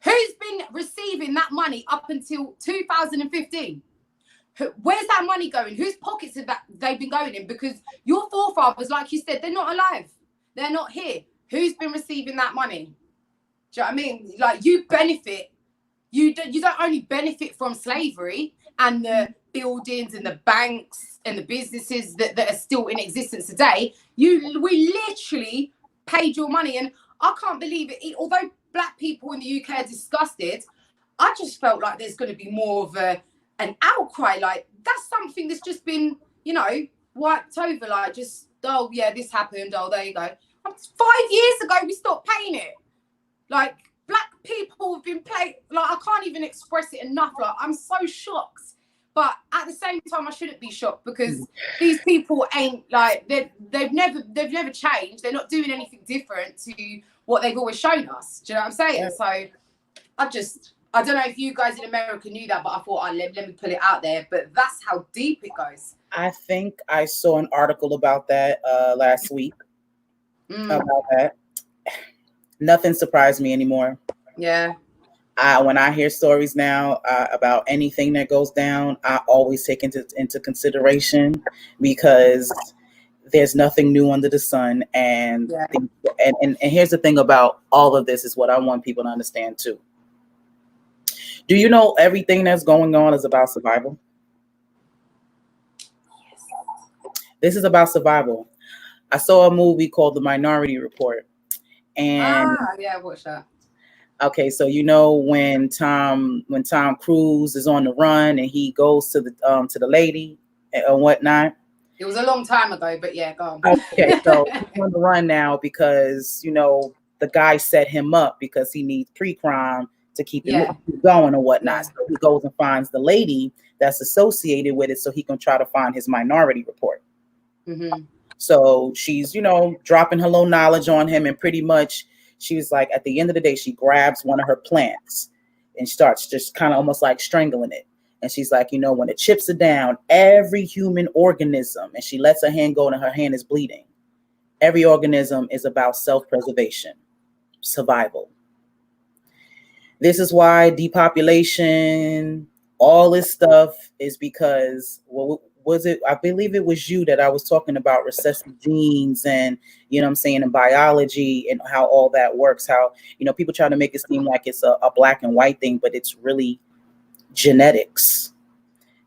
who's been receiving that money up until 2015? Where's that money going? Whose pockets have they've been going in? Because your forefathers, like you said, they're not alive. They're not here. Who's been receiving that money? Do you know what I mean? Like, you benefit. You don't only benefit from slavery and the buildings and the banks and the businesses that are still in existence today. We literally paid your money. And I can't believe it. Although Black people in the UK are disgusted, I just felt like there's going to be more of an outcry. Like, that's something that's just been, you know, wiped over. Like, just, oh, yeah, this happened. Oh, there you go. 5 years ago, we stopped paying it. Like, Black people have been paid. Like, I can't even express it enough. Like, I'm so shocked. But at the same time, I shouldn't be shocked, because these people ain't like, they've never changed. They're not doing anything different to what they've always shown us. Do you know what I'm saying? Yeah. So I don't know if you guys in America knew that, but I thought, let me put it out there. But that's how deep it goes. I think I saw an article about that last week. About that. Nothing surprised me anymore. Yeah. When I hear stories now about anything that goes down, I always take into consideration, because there's nothing new under the sun. And, yeah. and here's the thing about all of this, is what I want people to understand too. Do you know everything that's going on is about survival? Yes. This is about survival. I saw a movie called The Minority Report. And yeah, watch that. Okay, so you know when Tom Cruise is on the run and he goes to the lady and whatnot. It was a long time ago, but yeah, go on. Okay, so he's on the run now because, you know, the guy set him up because he needs pre-crime to keep it going or whatnot. Yeah. So he goes and finds the lady that's associated with it so he can try to find his minority report. Mm-hmm. So she's, you know, dropping her little knowledge on him, and pretty much she was like, at the end of the day, she grabs one of her plants and starts just kind of almost like strangling it. And she's like, you know, when it chips it down, every human organism, and she lets her hand go and her hand is bleeding. Every organism is about self-preservation, survival. This is why depopulation, all this stuff is because, well, was it, I believe it was you that I was talking about recessive genes and, you know what I'm saying, and biology and how all that works, how, you know, people try to make it seem like it's a black and white thing, but it's really genetics.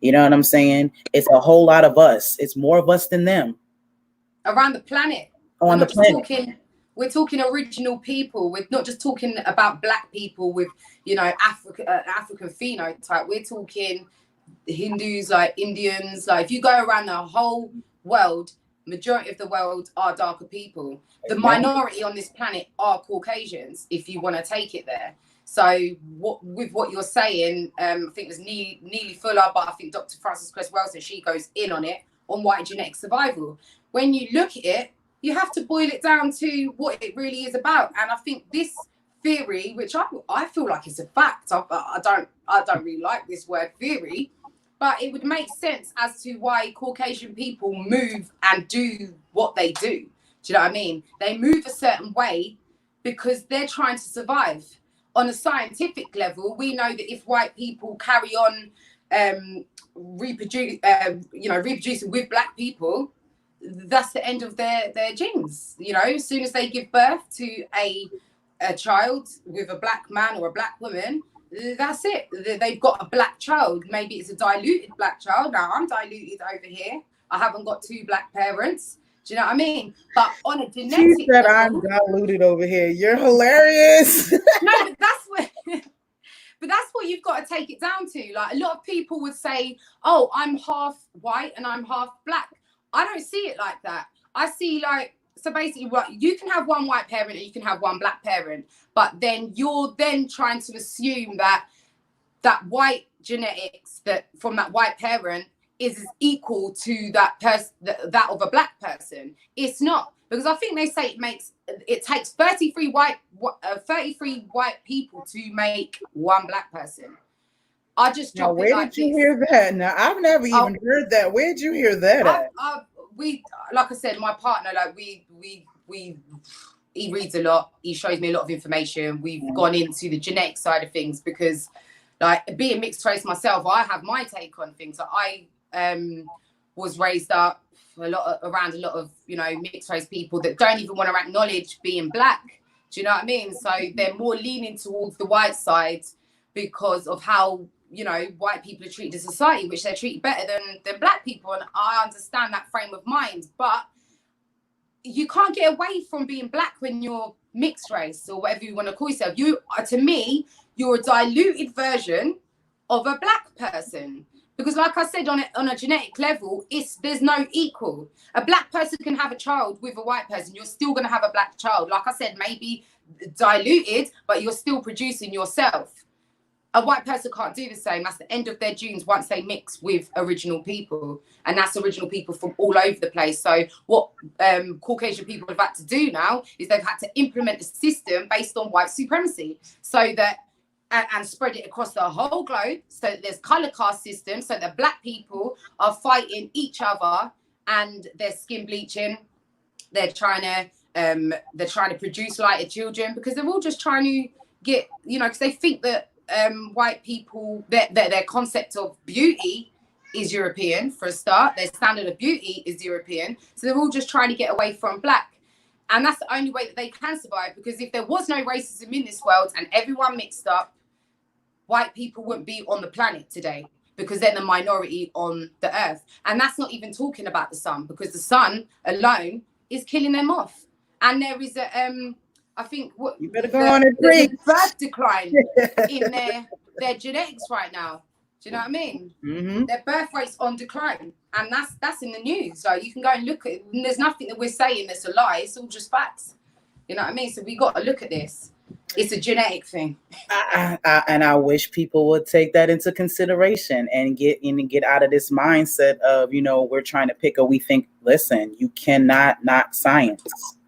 You know what I'm saying? It's a whole lot of us. It's more of us than them. Around the planet. On the planet. We're talking original people. We're not just talking about black people with, you know, African phenotype. We're talking Hindus, like Indians. Like, if you go around the whole world, majority of the world are darker people. The minority on this planet are Caucasians, if you want to take it there. So what you're saying, I think it was Neely Fuller, but I think Dr. Frances Cress Welsing, she goes in on it, on white genetic survival. When you look at it, you have to boil it down to what it really is about. And I think this theory, which I feel like is a fact, I don't really like this word theory, but it would make sense as to why Caucasian people move and do what they do. Do you know what I mean? They move a certain way because they're trying to survive. On a scientific level, we know that if white people carry on reproducing with black people, that's the end of their genes. You know, as soon as they give birth to a child with a black man or a black woman, that's it. They've got a black child. Maybe it's a diluted black child. Now I'm diluted over here. I haven't got two black parents. Do you know what I mean? But on a genetic She said, level, I'm diluted over here. You're hilarious. no, but that's what. But that's what you've got to take it down to. Like, a lot of people would say, oh, I'm half white and I'm half black. I don't see it like that. I see, like, so basically what you can have one white parent and you can have one black parent, but then you're then trying to assume that white genetics that from that white parent is equal to that person, that of a black person. It's not, because I think they say it takes 33 white people to make one black person. I just Now, where like did you hear that? Now, I've never even heard that. Where did you hear that at? We, like I said, my partner, like he reads a lot. He shows me a lot of information. We've gone into the genetic side of things because, like, being mixed race myself, I have my take on things. So I was raised up around a lot of, you know, mixed race people that don't even want to acknowledge being black. Do you know what I mean? So they're more leaning towards the white side because of how, you know, white people are treated in society, which they're treated better than black people. And I understand that frame of mind, but you can't get away from being black when you're mixed race or whatever you want to call yourself. To me, you're a diluted version of a black person. Because like I said, on a genetic level, there's no equal. A black person can have a child with a white person. You're still going to have a black child. Like I said, maybe diluted, but you're still producing yourself. A white person can't do the same. That's the end of their genes once they mix with original people. And that's original people from all over the place. So what Caucasian people have had to do now is they've had to implement a system based on white supremacy so that, and spread it across the whole globe, so that there's color caste systems, so that black people are fighting each other and they're skin bleaching. They're trying to produce lighter children because they're all just trying to get, you know, because they think that white people, their concept of beauty is European for a start. Their standard of beauty is European. So they're all just trying to get away from black. And that's the only way that they can survive, because if there was no racism in this world and everyone mixed up, white people wouldn't be on the planet today, because they're the minority on the earth. And that's not even talking about the sun, because the sun alone is killing them off. And there is I think you better go on and preach. There's a birth decline in their genetics right now. Do you know what I mean? Mm-hmm. Their birth rate's on decline, and that's in the news. So you can go and look at it. And there's nothing that we're saying that's a lie. It's all just facts. You know what I mean? So we got to look at this. It's a genetic thing. And I wish people would take that into consideration and get out of this mindset of, you know, we're trying to pick or we think, listen, you cannot knock science.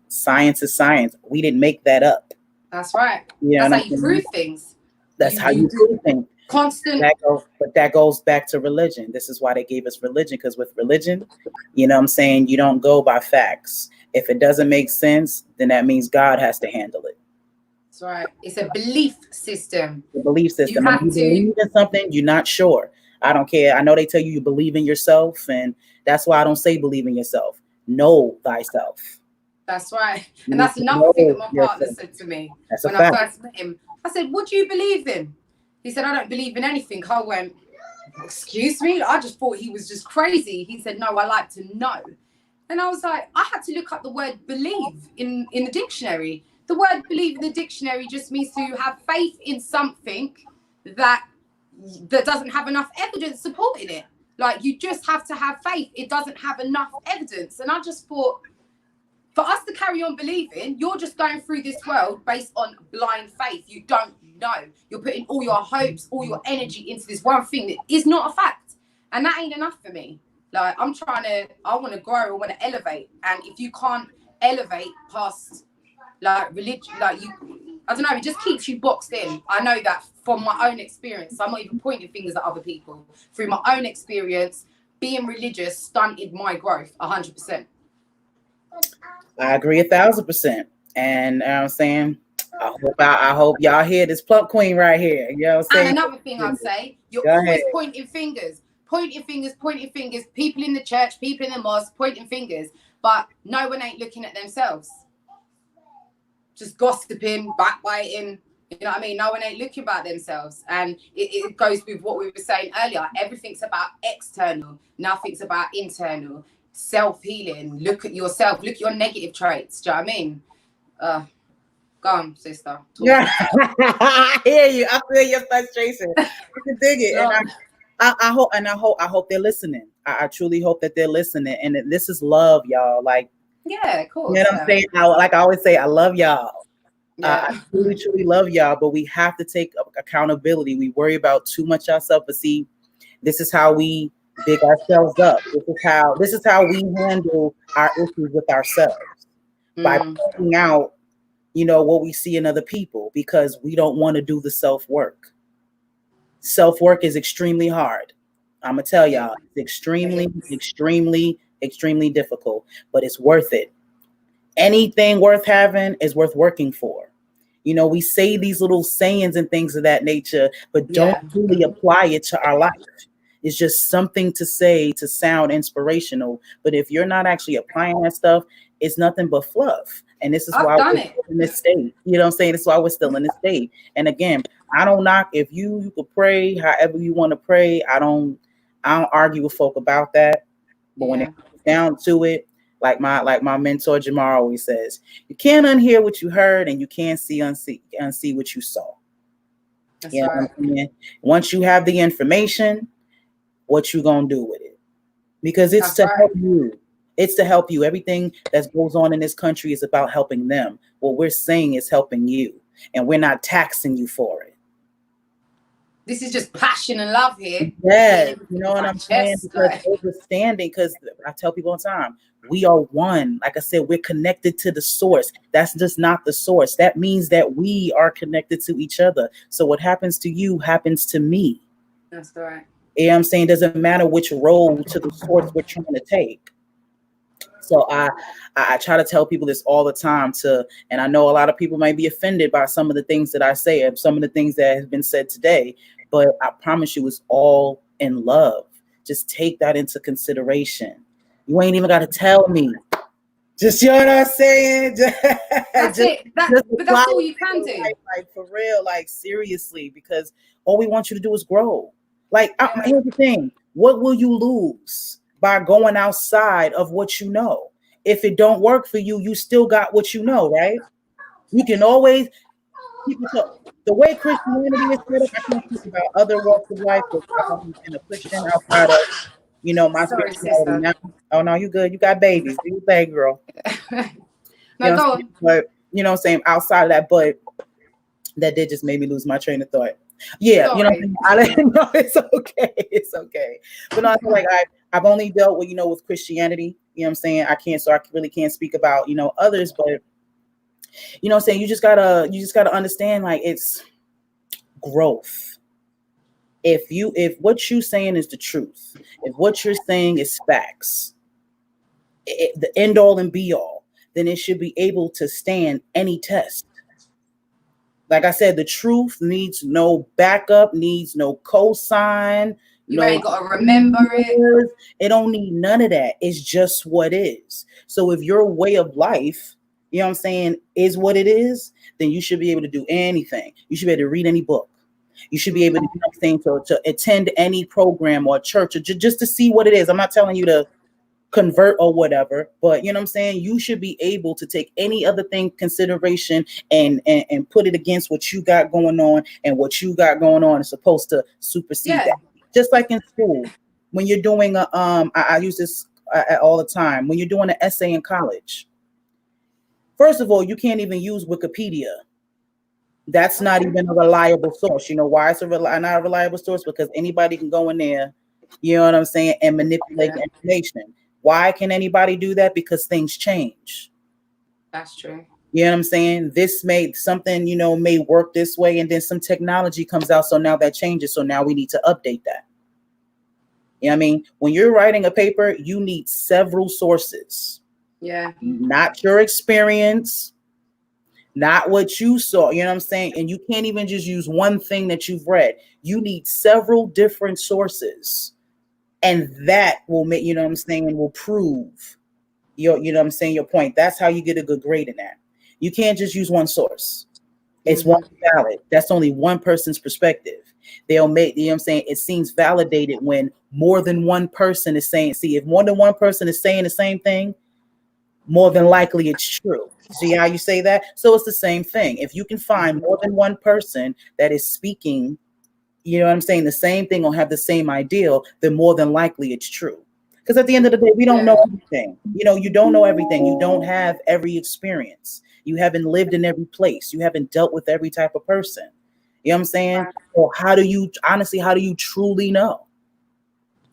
Science is science. We didn't make that up. That's right. You know, that's how you prove things. That's how you prove things. Constant. But that goes back to religion. This is why they gave us religion, because with religion, you know what I'm saying, you don't go by facts. If it doesn't make sense, then that means God has to handle it. That's right. It's a belief system. The belief system. You if you believe in something, you're not sure. I don't care. I know they tell you believe in yourself, and that's why I don't say believe in yourself. Know thyself. That's right. And that's another thing that my partner said to me when I first met him. I said, what do you believe in? He said, I don't believe in anything. I went, excuse me? I just thought he was just crazy. He said, no, I like to know. And I was like, I had to look up the word believe in the dictionary. The word believe in the dictionary just means to have faith in something that doesn't have enough evidence supporting it. Like, you just have to have faith. It doesn't have enough evidence. And I just thought, for us to carry on believing, you're just going through this world based on blind faith. You don't know. You're putting all your hopes, all your energy into this one thing that is not a fact. And that ain't enough for me. Like, I want to grow, I want to elevate. And if you can't elevate past, like, religion, like, I don't know, it just keeps you boxed in. I know that from my own experience. I'm not even pointing fingers at other people. Through my own experience, being religious stunted my growth 100%. I agree 1,000%. And you know what I'm saying, I hope y'all hear this plump queen right here. You know what I'm saying? And another thing I'd say, you're always pointing fingers. People in the church, people in the mosque, pointing fingers. But no one ain't looking at themselves. Just gossiping, backbiting, You know what I mean? No one ain't looking about themselves. And it goes with what we were saying earlier. Everything's about external, nothing's about internal. Self-healing. Look at yourself. Look at your negative traits. Do you know what I mean? Go on, sister. Yeah, I hear you. I feel your frustration. I can dig it, No. and I hope they're listening. I truly hope that they're listening, and that this is love, y'all. Like, Yeah, of course. you know what I'm saying? Like I always say, I love y'all. Yeah. I truly, truly love y'all, but we have to take accountability. We worry about too much ourselves, but see, this is how we big ourselves up. This is how we handle our issues with ourselves by pointing out, what we see in other people, because we don't want to do the self-work. Self-work is extremely hard. I'm gonna tell y'all, it's extremely, extremely, extremely difficult, but it's worth it. Anything worth having is worth working for. We say these little sayings and things of that nature, but don't really apply it to our life. It's just something to say to sound inspirational. But if you're not actually applying that stuff, it's nothing but fluff. And this is why we're still in this state. You know what I'm saying? This is why we're still in this state. And again, I don't knock if you could pray however you want to pray. I don't argue with folk about that. But when it comes down to it, like my mentor Jamar always says, you can't unhear what you heard, and you can't unsee what you saw. That's right. What I'm saying? Once you have the information, what you gonna do with it? Because it's help you. It's to help you. Everything that goes on in this country is about helping them. What we're saying is helping you, and we're not taxing you for it. This is just passion and love here. Yeah, you know what I'm saying? Because understanding, because I tell people all the time, we are one. Like I said, we're connected to the source. That's just not the source. That means that we are connected to each other. So what happens to you happens to me. That's right. You know what I'm saying? It doesn't matter which road to the source we're trying to take. So I try to tell people this all the time and I know a lot of people might be offended by some of the things that I say and some of the things that have been said today, but I promise you it's all in love. Just take that into consideration. You ain't even got to tell me. Just, you know what I'm saying? That's it. But that's all you can do. Like for real, like seriously, because all we want you to do is grow. Like, here's the thing. What will you lose by going outside of what you know? If it don't work for you, you still got what you know, right? You can always the way Christianity is set up. I can't speak about other walks of life, because I've only been a Christian outside of my spirituality now. Oh no, you good. You got babies. Do you think, girl? No, go on. But you know what I'm saying, outside of that, but that did just make me lose my train of thought. Yeah, Sorry. I didn't know. It's okay. It's okay. But no, I feel like I've only dealt with, with Christianity. You know what I'm saying? I really can't speak about, others, but you know what I'm saying, you just gotta understand, like, it's growth. If what you're saying is the truth, if what you're saying is facts, the end all and be all, then it should be able to stand any test. Like I said, the truth needs no backup, needs no cosign. You ain't got to remember it. It don't need none of that. It's just what is. So if your way of life, you know what I'm saying, is what it is, then you should be able to do anything. You should be able to read any book. You should be able to do anything, to attend any program or church, or just to see what it is. I'm not telling you to convert or whatever, but you know what I'm saying, you should be able to take any other thing consideration and put it against what you got going on, and what you got going on is supposed to supersede that. Just like in school, when you're doing I use this all the time, when you're doing an essay in college, first of all, you can't even use Wikipedia. That's not even a reliable source. You know why it's not a reliable source? Because anybody can go in there, you know what I'm saying, and manipulate the information. Why can anybody do that? Because things change. That's true. You know what I'm saying? This may work this way, and then some technology comes out, so now that changes. So now we need to update that. You know what I mean? When you're writing a paper, you need several sources. Yeah. Not your experience, not what you saw, you know what I'm saying? And you can't even just use one thing that you've read. You need several different sources. And that will make, you know what I'm saying, will prove your, you know what I'm saying, your point. That's how you get a good grade in that. You can't just use one source. It's one valid. That's only one person's perspective. They'll make, you know what I'm saying? It seems validated when more than one person is saying, see, if more than one person is saying the same thing, more than likely it's true. See how you say that? So it's the same thing. If you can find more than one person that is speaking, you know what I'm saying, the same thing or have the same ideal, then more than likely it's true. Because at the end of the day, we don't know everything. You know, you don't know everything. You don't have every experience. You haven't lived in every place. You haven't dealt with every type of person. You know what I'm saying? So how do you, honestly, how do you truly know?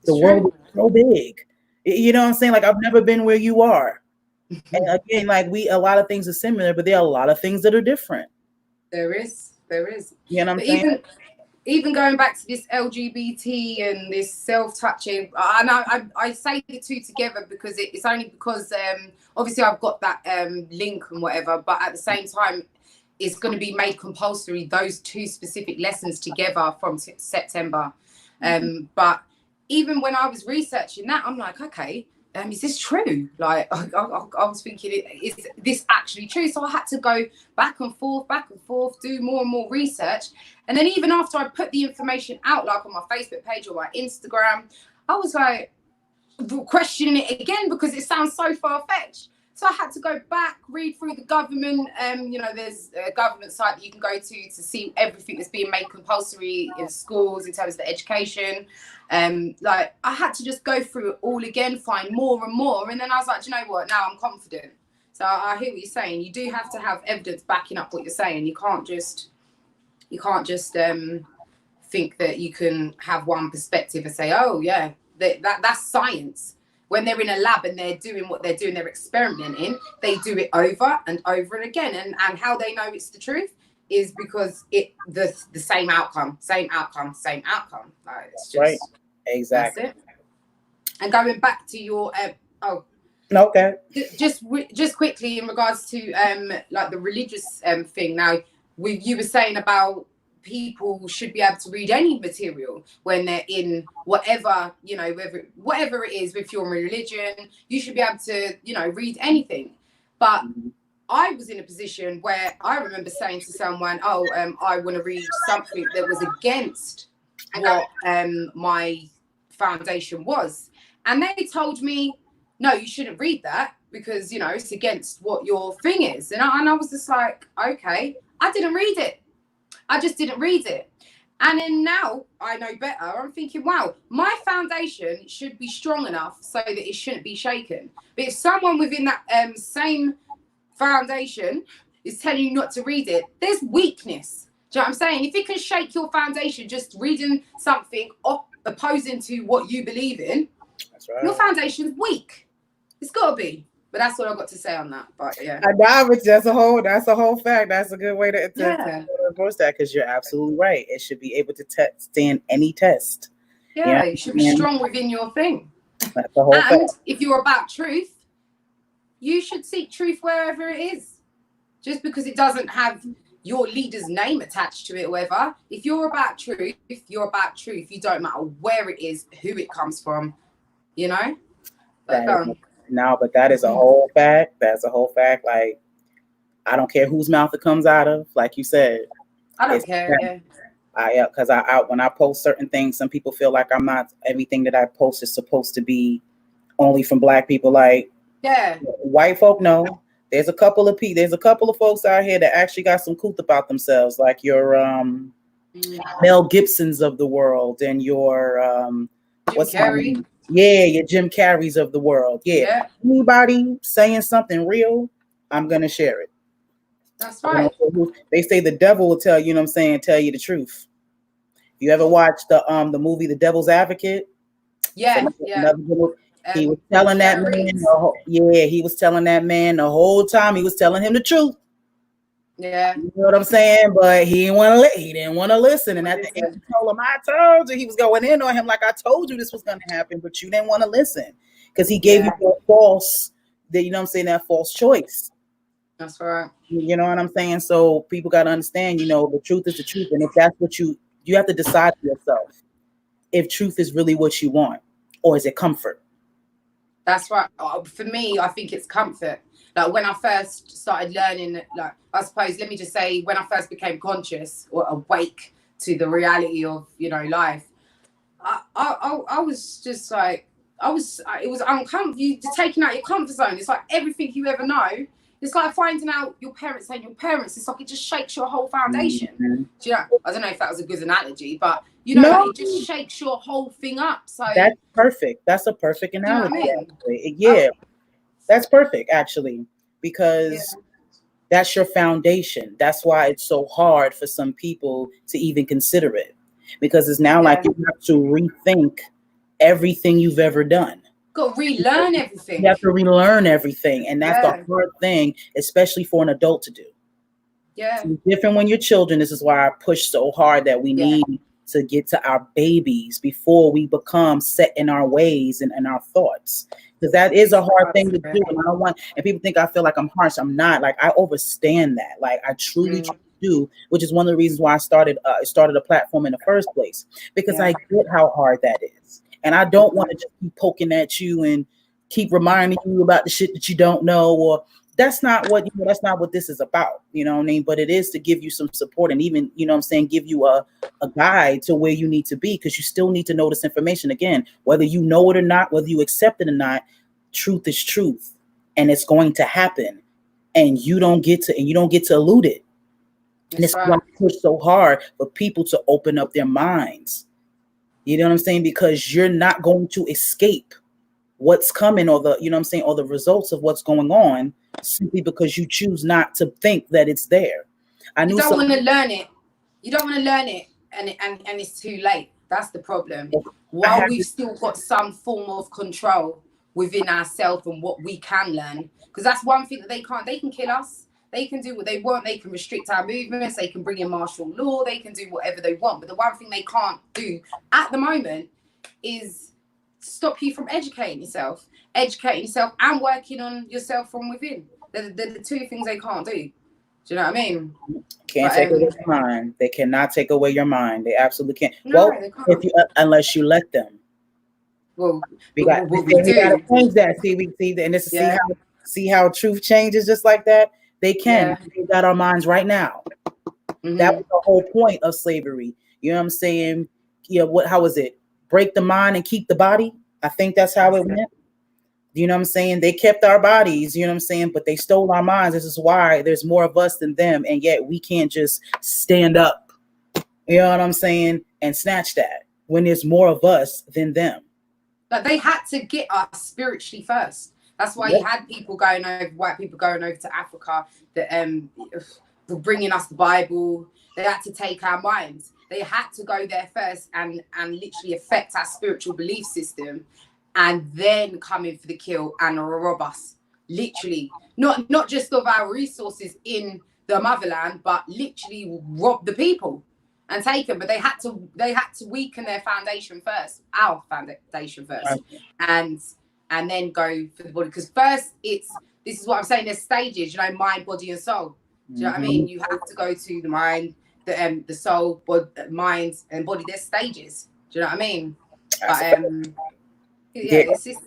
The world is so big. You know what I'm saying? Like, I've never been where you are. And again, like, a lot of things are similar, but there are a lot of things that are different. There is. You know what I'm saying? Even going back to this LGBT and this self-touching, and I say the two together because it's only because obviously I've got that link and whatever, but at the same time, it's going to be made compulsory, those two specific lessons together from September. But even when I was researching that, I'm like, okay, is this true? Like, I was thinking, is this actually true? So I had to go back and forth, do more and more research. And then even after I put the information out, like on my Facebook page or my Instagram, I was like questioning it again because it sounds so far-fetched. So I had to go back, read through the government. You know, there's a government site that you can go to see everything that's being made compulsory in schools in terms of the education. Like, I had to just go through it all again, find more and more. And then I was like, do you know what? Now I'm confident. So I hear what you're saying. You do have to have evidence backing up what you're saying. You can't just think that you can have one perspective and say, oh yeah, that's science. When they're in a lab and they're doing what they're doing, they're experimenting, they do it over and over and again. And how they know it's the truth is because the same outcome. Like, it's just right. Exactly. That's it. And going back to your okay. Just quickly in regards to like the religious thing. Now, you were saying about people should be able to read any material when they're in whatever, you know, whatever it is with your religion, you should be able to, you know, read anything. But I was in a position where I remember saying to someone, I want to read something that was against what my foundation was. And they told me, no, you shouldn't read that because, you know, it's against what your thing is. And I was just like, okay, I didn't read it. I just didn't read it. And then now I know better. I'm thinking, wow, my foundation should be strong enough so that it shouldn't be shaken. But if someone within that same foundation is telling you not to read it, there's weakness. Do you know what I'm saying? If it can shake your foundation just reading something opposing to what you believe in, that's right, your foundation's weak. It's got to be. But that's what I've got to say on that. But yeah, that's a whole fact. That's a good way to approach that because you're absolutely right. It should be able to stand any test. Yeah, you should be strong within your thing. That's the whole fact. If you're about truth, you should seek truth wherever it is. Just because it doesn't have your leader's name attached to it or whatever. If you're about truth, you're about truth. You don't matter where it is, who it comes from, you know? But that is a whole fact. That's a whole fact. Like, I don't care whose mouth it comes out of. Like you said, I don't care. Because when I post certain things, some people feel like I'm not. Everything that I post is supposed to be only from Black people. Like, white folk, no. There's a couple of folks out here that actually got some couth about themselves, like your Mel Gibsons of the world and your Jim Carrey. Yeah, your Jim Carreys of the world. Yeah. Anybody saying something real, I'm going to share it. That's right. They say the devil will tell you, know what I'm saying, tell you the truth. You ever watched the movie The Devil's Advocate? Yeah. He was telling that man, he was telling that man the whole time he was telling him the truth. Yeah. You know what I'm saying? But he didn't want to listen. And at the end, he told him, I told you. He was going in on him like, I told you this was going to happen, but you didn't want to listen. Because he gave you that false choice. That's right. You know what I'm saying? So people got to understand, the truth is the truth. And if that's what you have to decide for yourself if truth is really what you want, or is it comfort? That's right. For me, I think it's comfort. Like when I first started learning, like I suppose, let me just say, when I first became conscious or awake to the reality of, you know, life, I was just like, it was uncomfortable. You're taking out your comfort zone. It's like everything you ever know. It's like finding out your parents ain't your parents. It's like it just shakes your whole foundation. Mm-hmm. Do you know? I don't know if that was a good analogy, but you know, No, like it just shakes your whole thing up. So, that's perfect. That's a perfect do you know what I analogy. mean? Actually. Yeah, that's perfect actually, Yeah, because that's your foundation. That's why it's so hard for some people to even consider it, because it's now like yeah. you have to rethink everything you've ever done. Got to relearn You everything. have to relearn everything, and that's the Yeah, hard thing, especially for an adult to do. yeah, It's different when you're children. This is why I push so hard that we yeah. need to get to our babies before we become set in our ways and our thoughts. Because that is a hard thing to do. And I don't want, and people think I feel like I'm harsh. I'm not. Like, I understand that. Like, I truly, Mm, truly do, which is one of the reasons why I started a platform in the first place, because yeah. I get how hard that is. And I don't want to just keep poking at you and keep reminding you about the shit that you don't know, or that's not what that's not what this is about, you know what I mean? But it is to give you some support, and even, you know what I'm saying, give you a guide to where you need to be, because you still need to know this information. Again, whether you know it or not, whether you accept it or not, truth is truth, and it's going to happen, and you don't get to elude it. And That's it's why right. I push so hard for people to open up their minds. You know what I'm saying? Because you're not going to escape what's coming, or the, you know what I'm saying, or the results of what's going on, simply because you choose not to think that it's there. I You knew don't some want to learn it. You don't want to learn it, and it's too late. That's the problem. I While had we've still got some form of control within ourselves and what we can learn, because that's one thing that they can't. They can kill us. They can do what they want. They can restrict our movements. They can bring in martial law. They can do whatever they want. But the one thing they can't do at the moment is stop you from educating yourself and working on yourself from within. They're the two things they can't do. Do you know what I mean? can't But take away your mind. They cannot take away your mind. They absolutely can't. no, Well, they if can't. you unless you let them. Well, We got what we we got to do, change that. And this is yeah, see how truth changes just like that. They can. yeah, They got our minds right now. That mm-hmm. was the whole point of slavery. You know what I'm saying? Yeah. How was it? Break the mind and keep the body. I think that's how That's it it. went. You know what I'm saying? They kept our bodies, you know what I'm saying? But they stole our minds. This is why there's more of us than them. And yet we can't just stand up, you know what I'm saying, and snatch that when there's more of us than them. Like they had to get us spiritually first. That's why you Yep. had people going over, white people going over to Africa, that were bringing us the Bible. They had to take our minds. They had to go there first and literally affect our spiritual belief system, and then come in for the kill and rob us. Literally, not just of our resources in the motherland, but literally rob the people and take them. But they had to weaken their foundation first, our foundation first, and and then go for the body. Because first, this is what I'm saying. There's stages, you know, mind, body, and soul. Do you know what I Mhm. mean? You have to go to the mind, the soul, mind, and body. There's stages. Do you know what I mean? But yeah, Yeah, it's just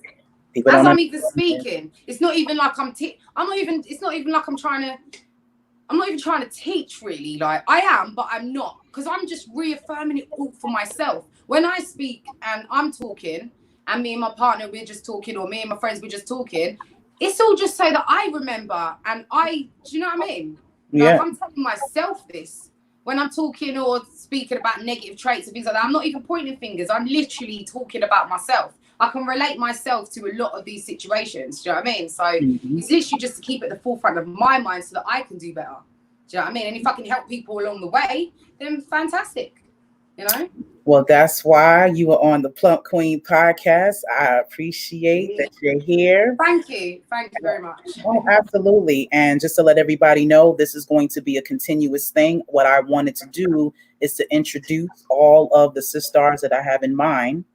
people as don't I'm even understand. speaking, it's not even like I'm not even. It's not even like I'm not even trying to teach really. Like I am, but I'm not, because I'm just reaffirming it all for myself. When I speak and I'm talking, and me and my partner we're just talking, or me and my friends we're just talking, it's all just so that I remember, and do you know what I mean? Like Yeah. I'm telling myself this when I'm talking or speaking about negative traits and things like that. I'm not even pointing fingers. I'm literally talking about myself. I can relate myself to a lot of these situations. Do you know what I mean? So Mhm. it's literally just to keep at the forefront of my mind so that I can do better. Do you know what I mean? And if I can help people along the way, then fantastic. You know? Well, that's why you are on the Plump Queen podcast. I appreciate that you're here. Thank you. Thank you very much. Oh, absolutely. And just to let everybody know, this is going to be a continuous thing. What I wanted to do is to introduce all of the sisters that I have in mind,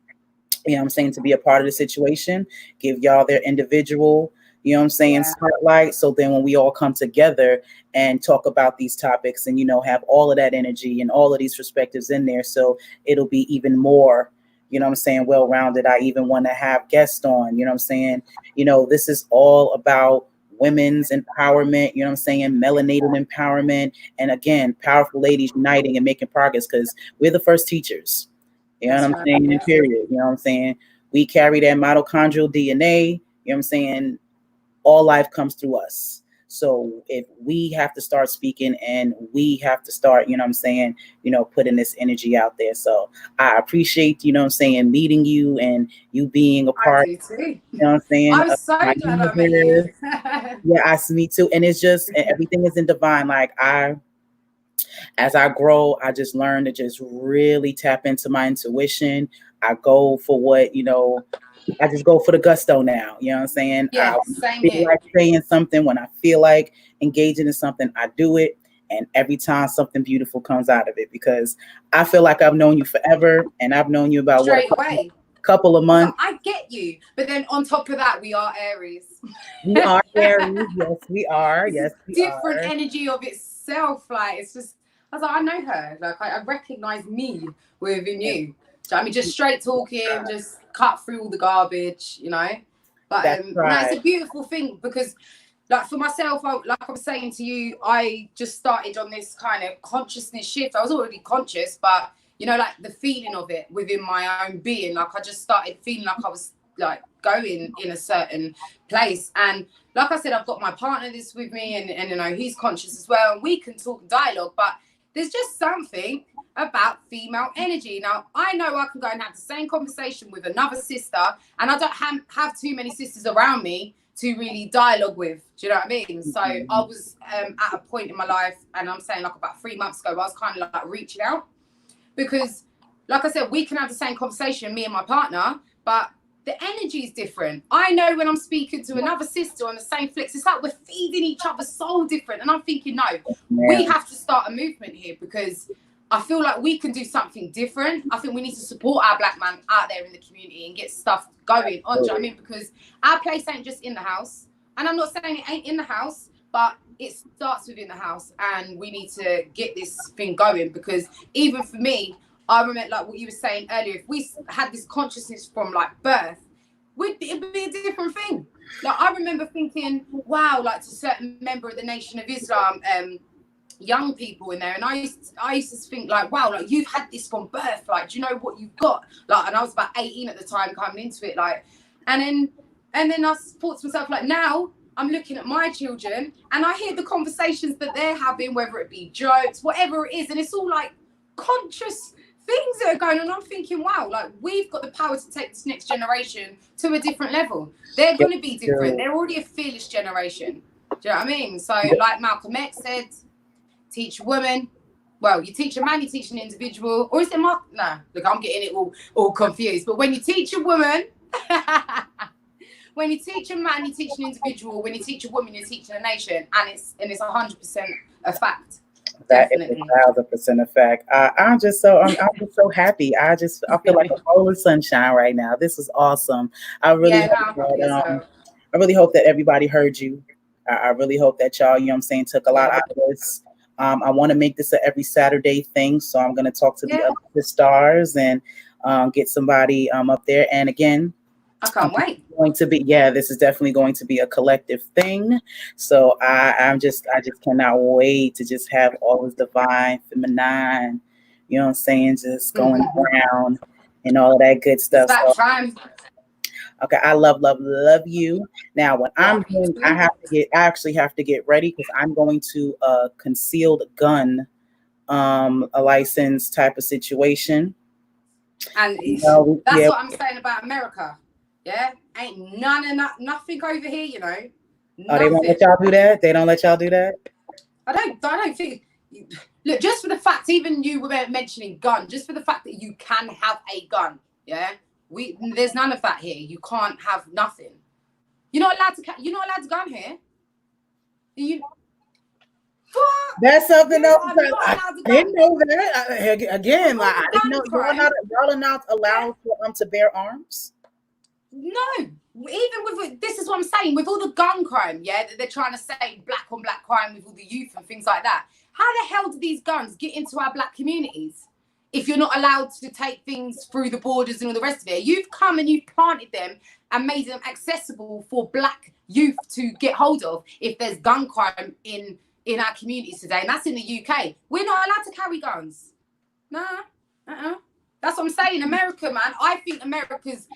you know what I'm saying, to be a part of the situation, give y'all their individual, you know what I'm saying, Yeah. spotlight. So then when we all come together and talk about these topics and, have all of that energy and all of these perspectives in there, so it'll be even more, you know what I'm saying, well-rounded. I even want to have guests on, you know what I'm saying? This is all about women's empowerment, you know what I'm saying, melanated empowerment, and again, powerful ladies uniting and making progress, because we're the first teachers. You know what That's I'm right. saying? Yeah. Period. You know what I'm saying? We carry that mitochondrial DNA, you know what I'm saying? All life comes through us. So if we have to start speaking and we have to start, you know what I'm saying, putting this energy out there. So I appreciate, you know what I'm saying, meeting you and you being a I part, do too. you know what I'm saying, I'm of so my glad I met you. universe. Yeah, me too. And it's just everything is in divine. Like as I grow, I just learn to just really tap into my intuition. I go for what, I just go for the gusto now. You know what I'm saying? Yeah, I same feel here. like saying something. When I feel like engaging in something, I do it. And every time something beautiful comes out of it, because I feel like I've known you forever, and I've known you about what, Straight a away. couple of I was like, months. I get you. But then on top of that, we are Aries. We are Aries. Yes, we are. This Yes, is we different are. energy of itself. Like, it's just, I was like, I know her. Like, I recognize me within you. So, I mean, just straight talking, just cut through all the garbage, But That's no, it's right. a beautiful thing because, like, for myself, like I was saying to you, I just started on this kind of consciousness shift. I was already conscious, but like the feeling of it within my own being, like I just started feeling like I was like going in a certain place. And like I said, I've got my partner this with me, and he's conscious as well, and we can talk dialogue, but there's just something about female energy. Now, I know I can go and have the same conversation with another sister, and I don't have too many sisters around me to really dialogue with. Do you know what I mean? So I was at a point in my life, and I'm saying like about 3 months ago, I was kind of like reaching out because, like I said, we can have the same conversation, me and my partner, but the energy is different. I know when I'm speaking to another sister on the same flicks, it's like we're feeding each other so different. And I'm thinking, no, we Yeah. have to start a movement here because I feel like we can do something different. I think we need to support our black man out there in the community and get stuff going on. Do you know what I mean? Because our place ain't just in the house. And I'm not saying it ain't in the house, but it starts within the house. And we need to get this thing going because even for me, I remember like what you were saying earlier, if we had this consciousness from like birth, it'd be a different thing. Like I remember thinking, wow, like to a certain member of the Nation of Islam, young people in there, and I used to think like, wow, like you've had this from birth, like do you know what you've got? Like, and I was about 18 at the time coming into it, like, and then I thought to myself, like now I'm looking at my children and I hear the conversations that they're having, whether it be jokes, whatever it is, and it's all like conscious things that are going on. I'm thinking, wow, like we've got the power to take this next generation to a different level. They're going to be different. They're already a fearless generation. Do you know what I mean? So like Malcolm X said, teach a woman. Well, you teach a man, you teach an individual. Or is it Mark? No, look, I'm getting it all confused. But when you teach a woman, when you teach a man, you teach an individual. When you teach a woman, you're teaching a nation. And it's 100% a fact. That is Definitely. 1,000% a fact. I'm just so happy. I feel like a bowl of sunshine right now. This is awesome. I really Yeah, no, hope I'm happy as well. I really hope that everybody heard you. I really hope that y'all, you know what I'm saying, took a lot Yeah. out of this. I want to make this a every Saturday thing, so I'm going to talk to the Yeah. other stars and get somebody up there. And again, I can't wait. This is definitely going to be a collective thing. So I just cannot wait to just have all this divine feminine, you know what I'm saying, just going around and all of that good It's stuff. that So time. okay, I love you. Now when I'm doing, I actually have to get ready because I'm going to a concealed gun a license type of situation. And that's Yeah. what I'm saying about America. Yeah, ain't nothing over here, Oh, they won't let nothing. y'all do that? They don't let y'all do that? I don't think. Look, just for the fact, even you were mentioning gun, just for the fact that you can have a gun, yeah, there's none of that here. You can't have nothing. You're not allowed to. You're not allowed to gun here. You. What? That's something You else. are not allowed to I didn't gun. know that. Again, With all like, I the didn't know gun crime. y'all are not allowed to bear arms. No, even with this is what I'm saying, with all the gun crime, yeah, that they're trying to say black on black crime with all the youth and things like that. How the hell do these guns get into our black communities? if you're not allowed to take things through the borders and all the rest of it. You've come and you've planted them and made them accessible for black youth to get hold of if there's gun crime in our communities today. And that's in the UK. We're not allowed to carry guns. Nah. That's what I'm saying. America, man. I think America's,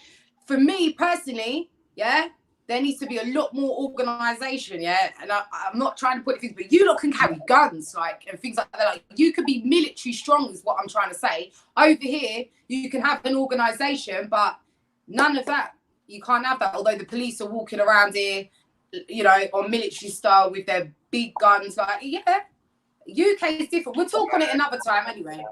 for me personally, yeah, there needs to be a lot more organisation, yeah. And I'm not trying to put things, but you lot can carry guns, like, and things like that. Like, you could be military strong, is what I'm trying to say. Over here, you can have an organisation, but none of that. You can't have that. Although the police are walking around here, you know, on military style with their big guns. Like, yeah, UK is different. We'll talk on it another time anyway.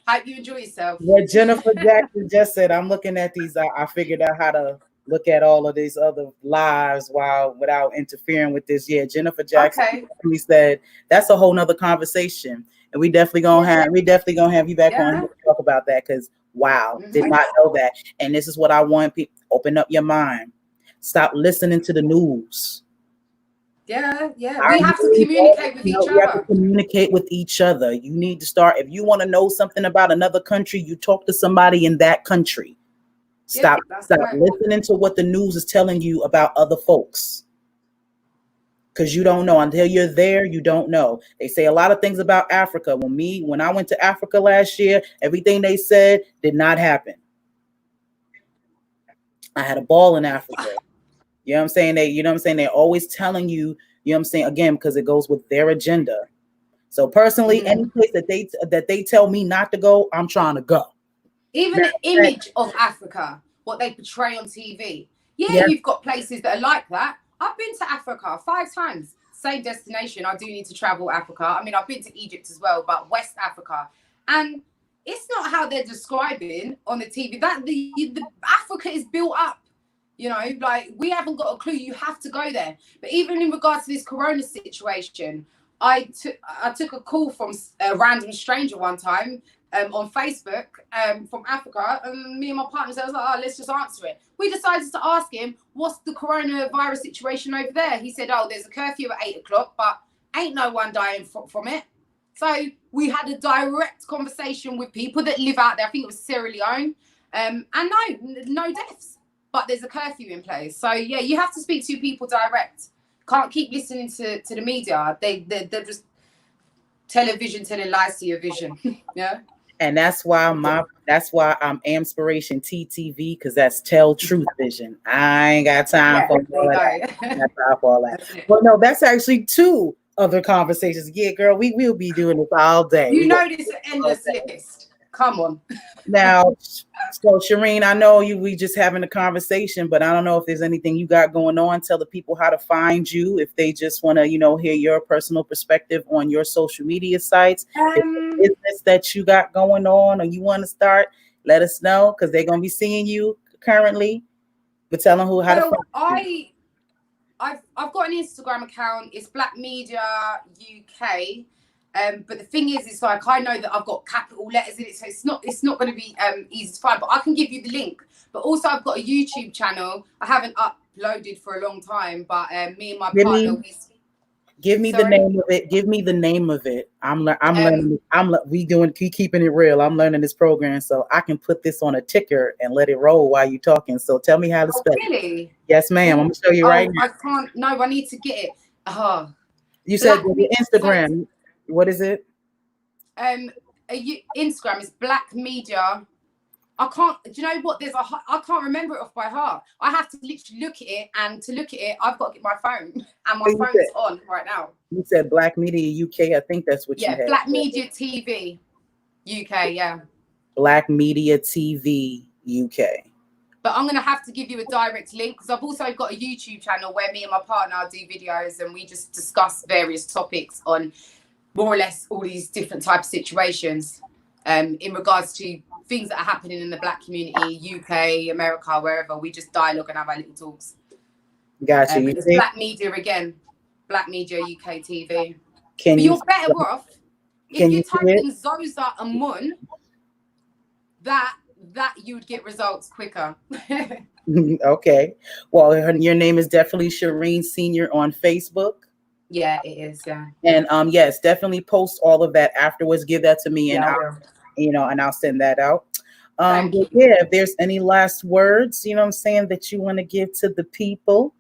Hope you enjoy yourself. What Jennifer Jackson just said, I'm looking at these. I figured out how to look at all of these other lives without interfering with this. Yeah, Jennifer Jackson said that's a whole nother conversation, and we definitely gonna have you back on to talk about that, because wow, did not know that. And this is what I want people: open up your mind, stop listening to the news. Yeah. We have to communicate with each other. We have to communicate with each other. You need to start. If you want to know something about another country, you talk to somebody in that country. Stop listening to what the news is telling you about other folks. Because you don't know. Until you're there, you don't know. They say a lot of things about Africa. When I went to Africa last year, everything they said did not happen. I had a ball in Africa. You know what I'm saying? They're always telling you, you know what I'm saying? Again, because it goes with their agenda. So personally, any place that they tell me not to go, I'm trying to go. Even the image of Africa, what they portray on TV. Yeah, you've got places that are like that. I've been to Africa 5 times. Same destination. I do need to travel Africa. I mean, I've been to Egypt as well, but West Africa. And it's not how they're describing on the TV. That the Africa is built up. You know, like, we haven't got a clue. You have to go there. But even in regards to this corona situation, I took a call from a random stranger one time on Facebook from Africa, and me and my partner said, I was like, oh, let's just answer it. We decided to ask him, what's the coronavirus situation over there? He said, oh, there's a curfew at 8 o'clock, but ain't no one dying from it. So we had a direct conversation with people that live out there. I think it was Sierra Leone, and no deaths. But there's a curfew in place. So, yeah, you have to speak to people direct. Can't keep listening to the media. They're just television telling lies to your vision. Yeah. And that's why I'm Inspiration TTV, because that's Tell Truth Vision. I ain't got time for all that. Well, no, that's actually 2 other conversations. Yeah, girl, we will be doing this all day. You know this is an endless list. Come on. Now, so Shireen, I know we just having a conversation, but I don't know if there's anything you got going on. Tell the people how to find you if they just want to, hear your personal perspective on your social media sites. Business that you got going on, or you want to start, let us know, because they're gonna be seeing you currently. But tell them how to find you. I've got an Instagram account. It's Black Media UK. But the thing is, it's like, I know that I've got capital letters in it, so it's not going to be easy to find. But I can give you the link. But also, I've got a YouTube channel. I haven't uploaded for a long time, but me and my partner, give me the name of it. Give me the name of it. I'm learning. Keeping it real. I'm learning this program, so I can put this on a ticker and let it roll while you're talking. So tell me how to spell it. Really? Yes, ma'am. I'm gonna show you right now. I can't. No, I need to get it. You said Instagram. What is it? Instagram is Black Media. I can't. Do you know what? I can't remember it off by heart. I have to literally look at it, and to look at it, I've got to get my phone, and my phone is on right now. You said Black Media UK. I think that's what you had. Black Media TV UK. Yeah. Black Media TV UK. But I'm going to have to give you a direct link, because I've also got a YouTube channel where me and my partner do videos, and we just discuss various topics on more or less all these different types of situations in regards to things that are happening in the Black community, UK, America, wherever. We just dialogue and have our little talks. Gotcha. It's Black Media again, Black Media UK TV. But you're better off if you type in Zoza and Mun, that you would get results quicker. Okay. Well, your name is definitely Shireen Senior on Facebook. Yeah, it is. Yeah. And yes, definitely post all of that afterwards. Give that to me, and and I'll send that out. Thank But you. yeah, if there's any last words, what I'm saying, that you want to give to the people.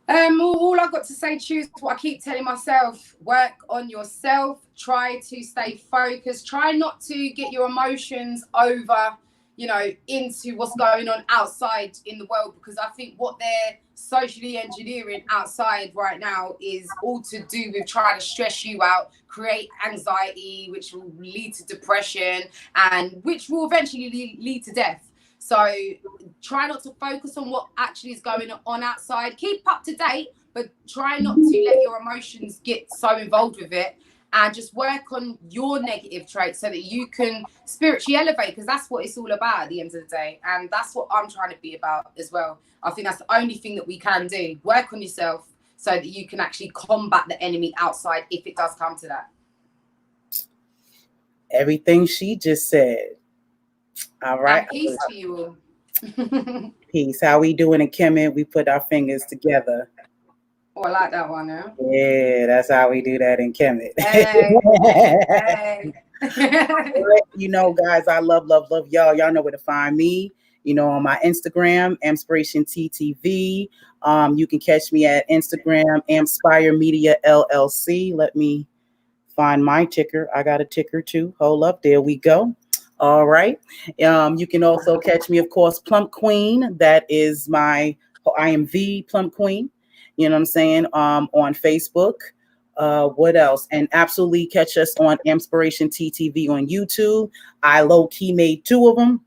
All I've got to say to you is what I keep telling myself: work on yourself. Try to stay focused. Try not to get your emotions over, into what's going on outside in the world, because I think what they're socially engineering outside right now is all to do with trying to stress you out, create anxiety, which will lead to depression and which will eventually lead to death. So try not to focus on what actually is going on outside. Keep up to date, but try not to let your emotions get so involved with it, and just work on your negative traits so that you can spiritually elevate, because that's what it's all about at the end of the day. And that's what I'm trying to be about as well. I think that's the only thing that we can do. Work on yourself so that you can actually combat the enemy outside if it does come to that. Everything she just said. All right. And peace to you all. Peace. How we doing in Kemet? We put our fingers together. Oh, I like that one, yeah. Yeah, that's how we do that in Kemet. Hey. Hey. Guys, I love y'all. Y'all know where to find me. On my Instagram, Inspiration TTV. You can catch me at Instagram, Ampspire Media LLC. Let me find my ticker. I got a ticker too. Hold up. There we go. All right. You can also catch me, of course, Plump Queen. That is I am the Plump Queen. You know what I'm saying? On Facebook. What else? And absolutely catch us on Inspiration TTV on YouTube. I low-key made 2 of them.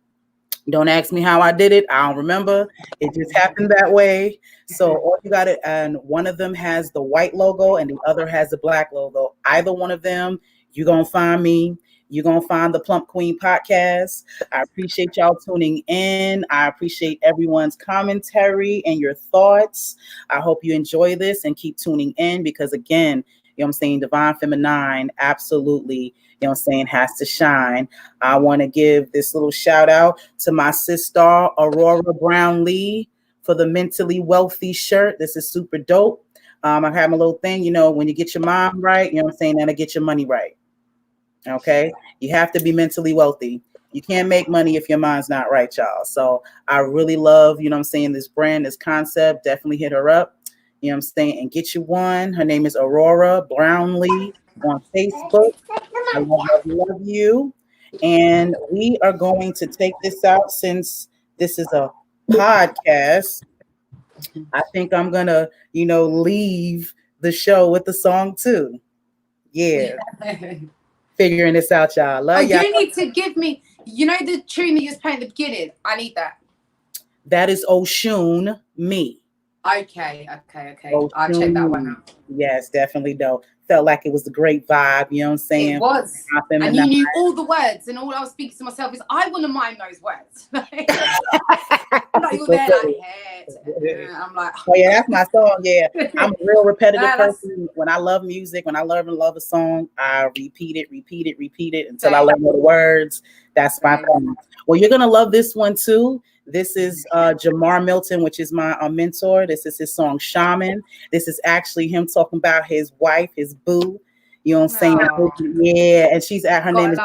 Don't ask me how I did it. I don't remember. It just happened that way. So all you got to, and one of them has the white logo and the other has the black logo. Either one of them, you're going to find me. You're going to find the Plump Queen podcast. I appreciate y'all tuning in. I appreciate everyone's commentary and your thoughts. I hope you enjoy this and keep tuning in, because again, I'm saying, Divine Femin9 absolutely, has to shine. I want to give this little shout out to my sister, Aurora Brown Lee, for the Mentally Wealthy shirt. This is super dope. I have a little thing, when you get your mind right, that'll get your money right. Okay. You have to be mentally wealthy. You can't make money if your mind's not right, y'all. So I really love, this brand, this concept. Definitely hit her up, and get you one. Her name is Aurora Brownlee on Facebook. I love you. And we are going to take this out, since this is a podcast. I think I'm going to, leave the show with the song too. Yeah. Figuring this out, y'all. Love y'all. You need to give me, the tune that you was playing at the beginning. I need that. That is Oshun Me. Okay. I'll check that one out. Yes, definitely dope. Felt like it was a great vibe, you know what I'm saying? It was. And you knew all the words, and all I was speaking to myself is, I want to mime those words. You're there like, I'm like, oh yeah, that's my song. Yeah, I'm a real repetitive person. When I love music, when I love a song, I repeat it until I learn all the words. That's my thing. Well, you're gonna love this one too. This is Jamar Milton, which is my mentor. This is his song Shaman. This is actually him talking about his wife, his boo. You know what I'm saying? Oh. Yeah, and she's at her name is.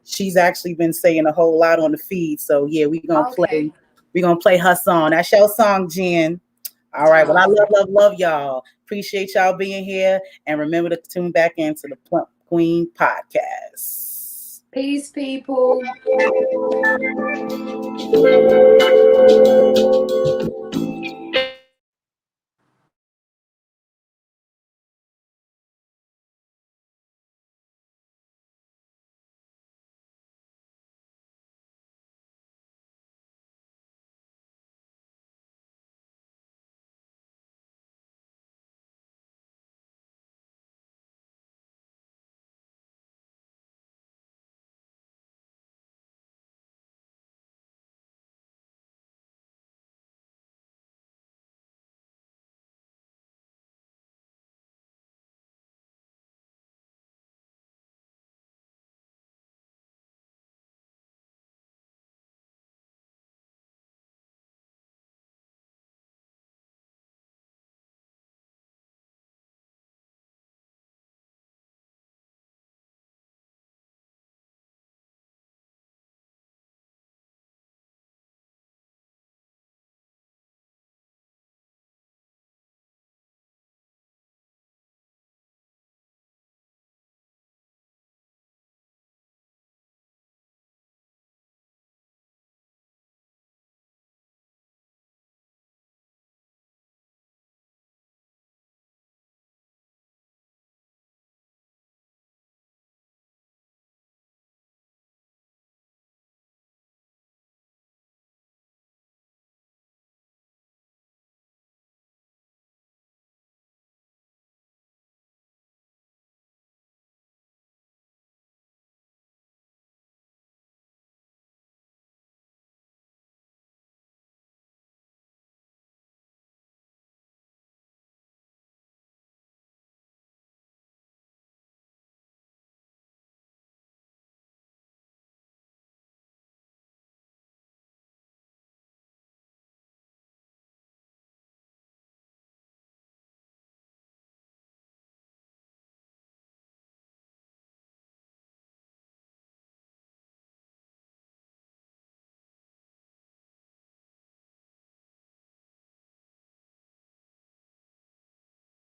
She's actually been saying a whole lot on the feed. So yeah, we're gonna play her song. That's your song, Jen. All right. Well, I love y'all. Appreciate y'all being here. And remember to tune back into the Plump Queen podcast. Peace, people.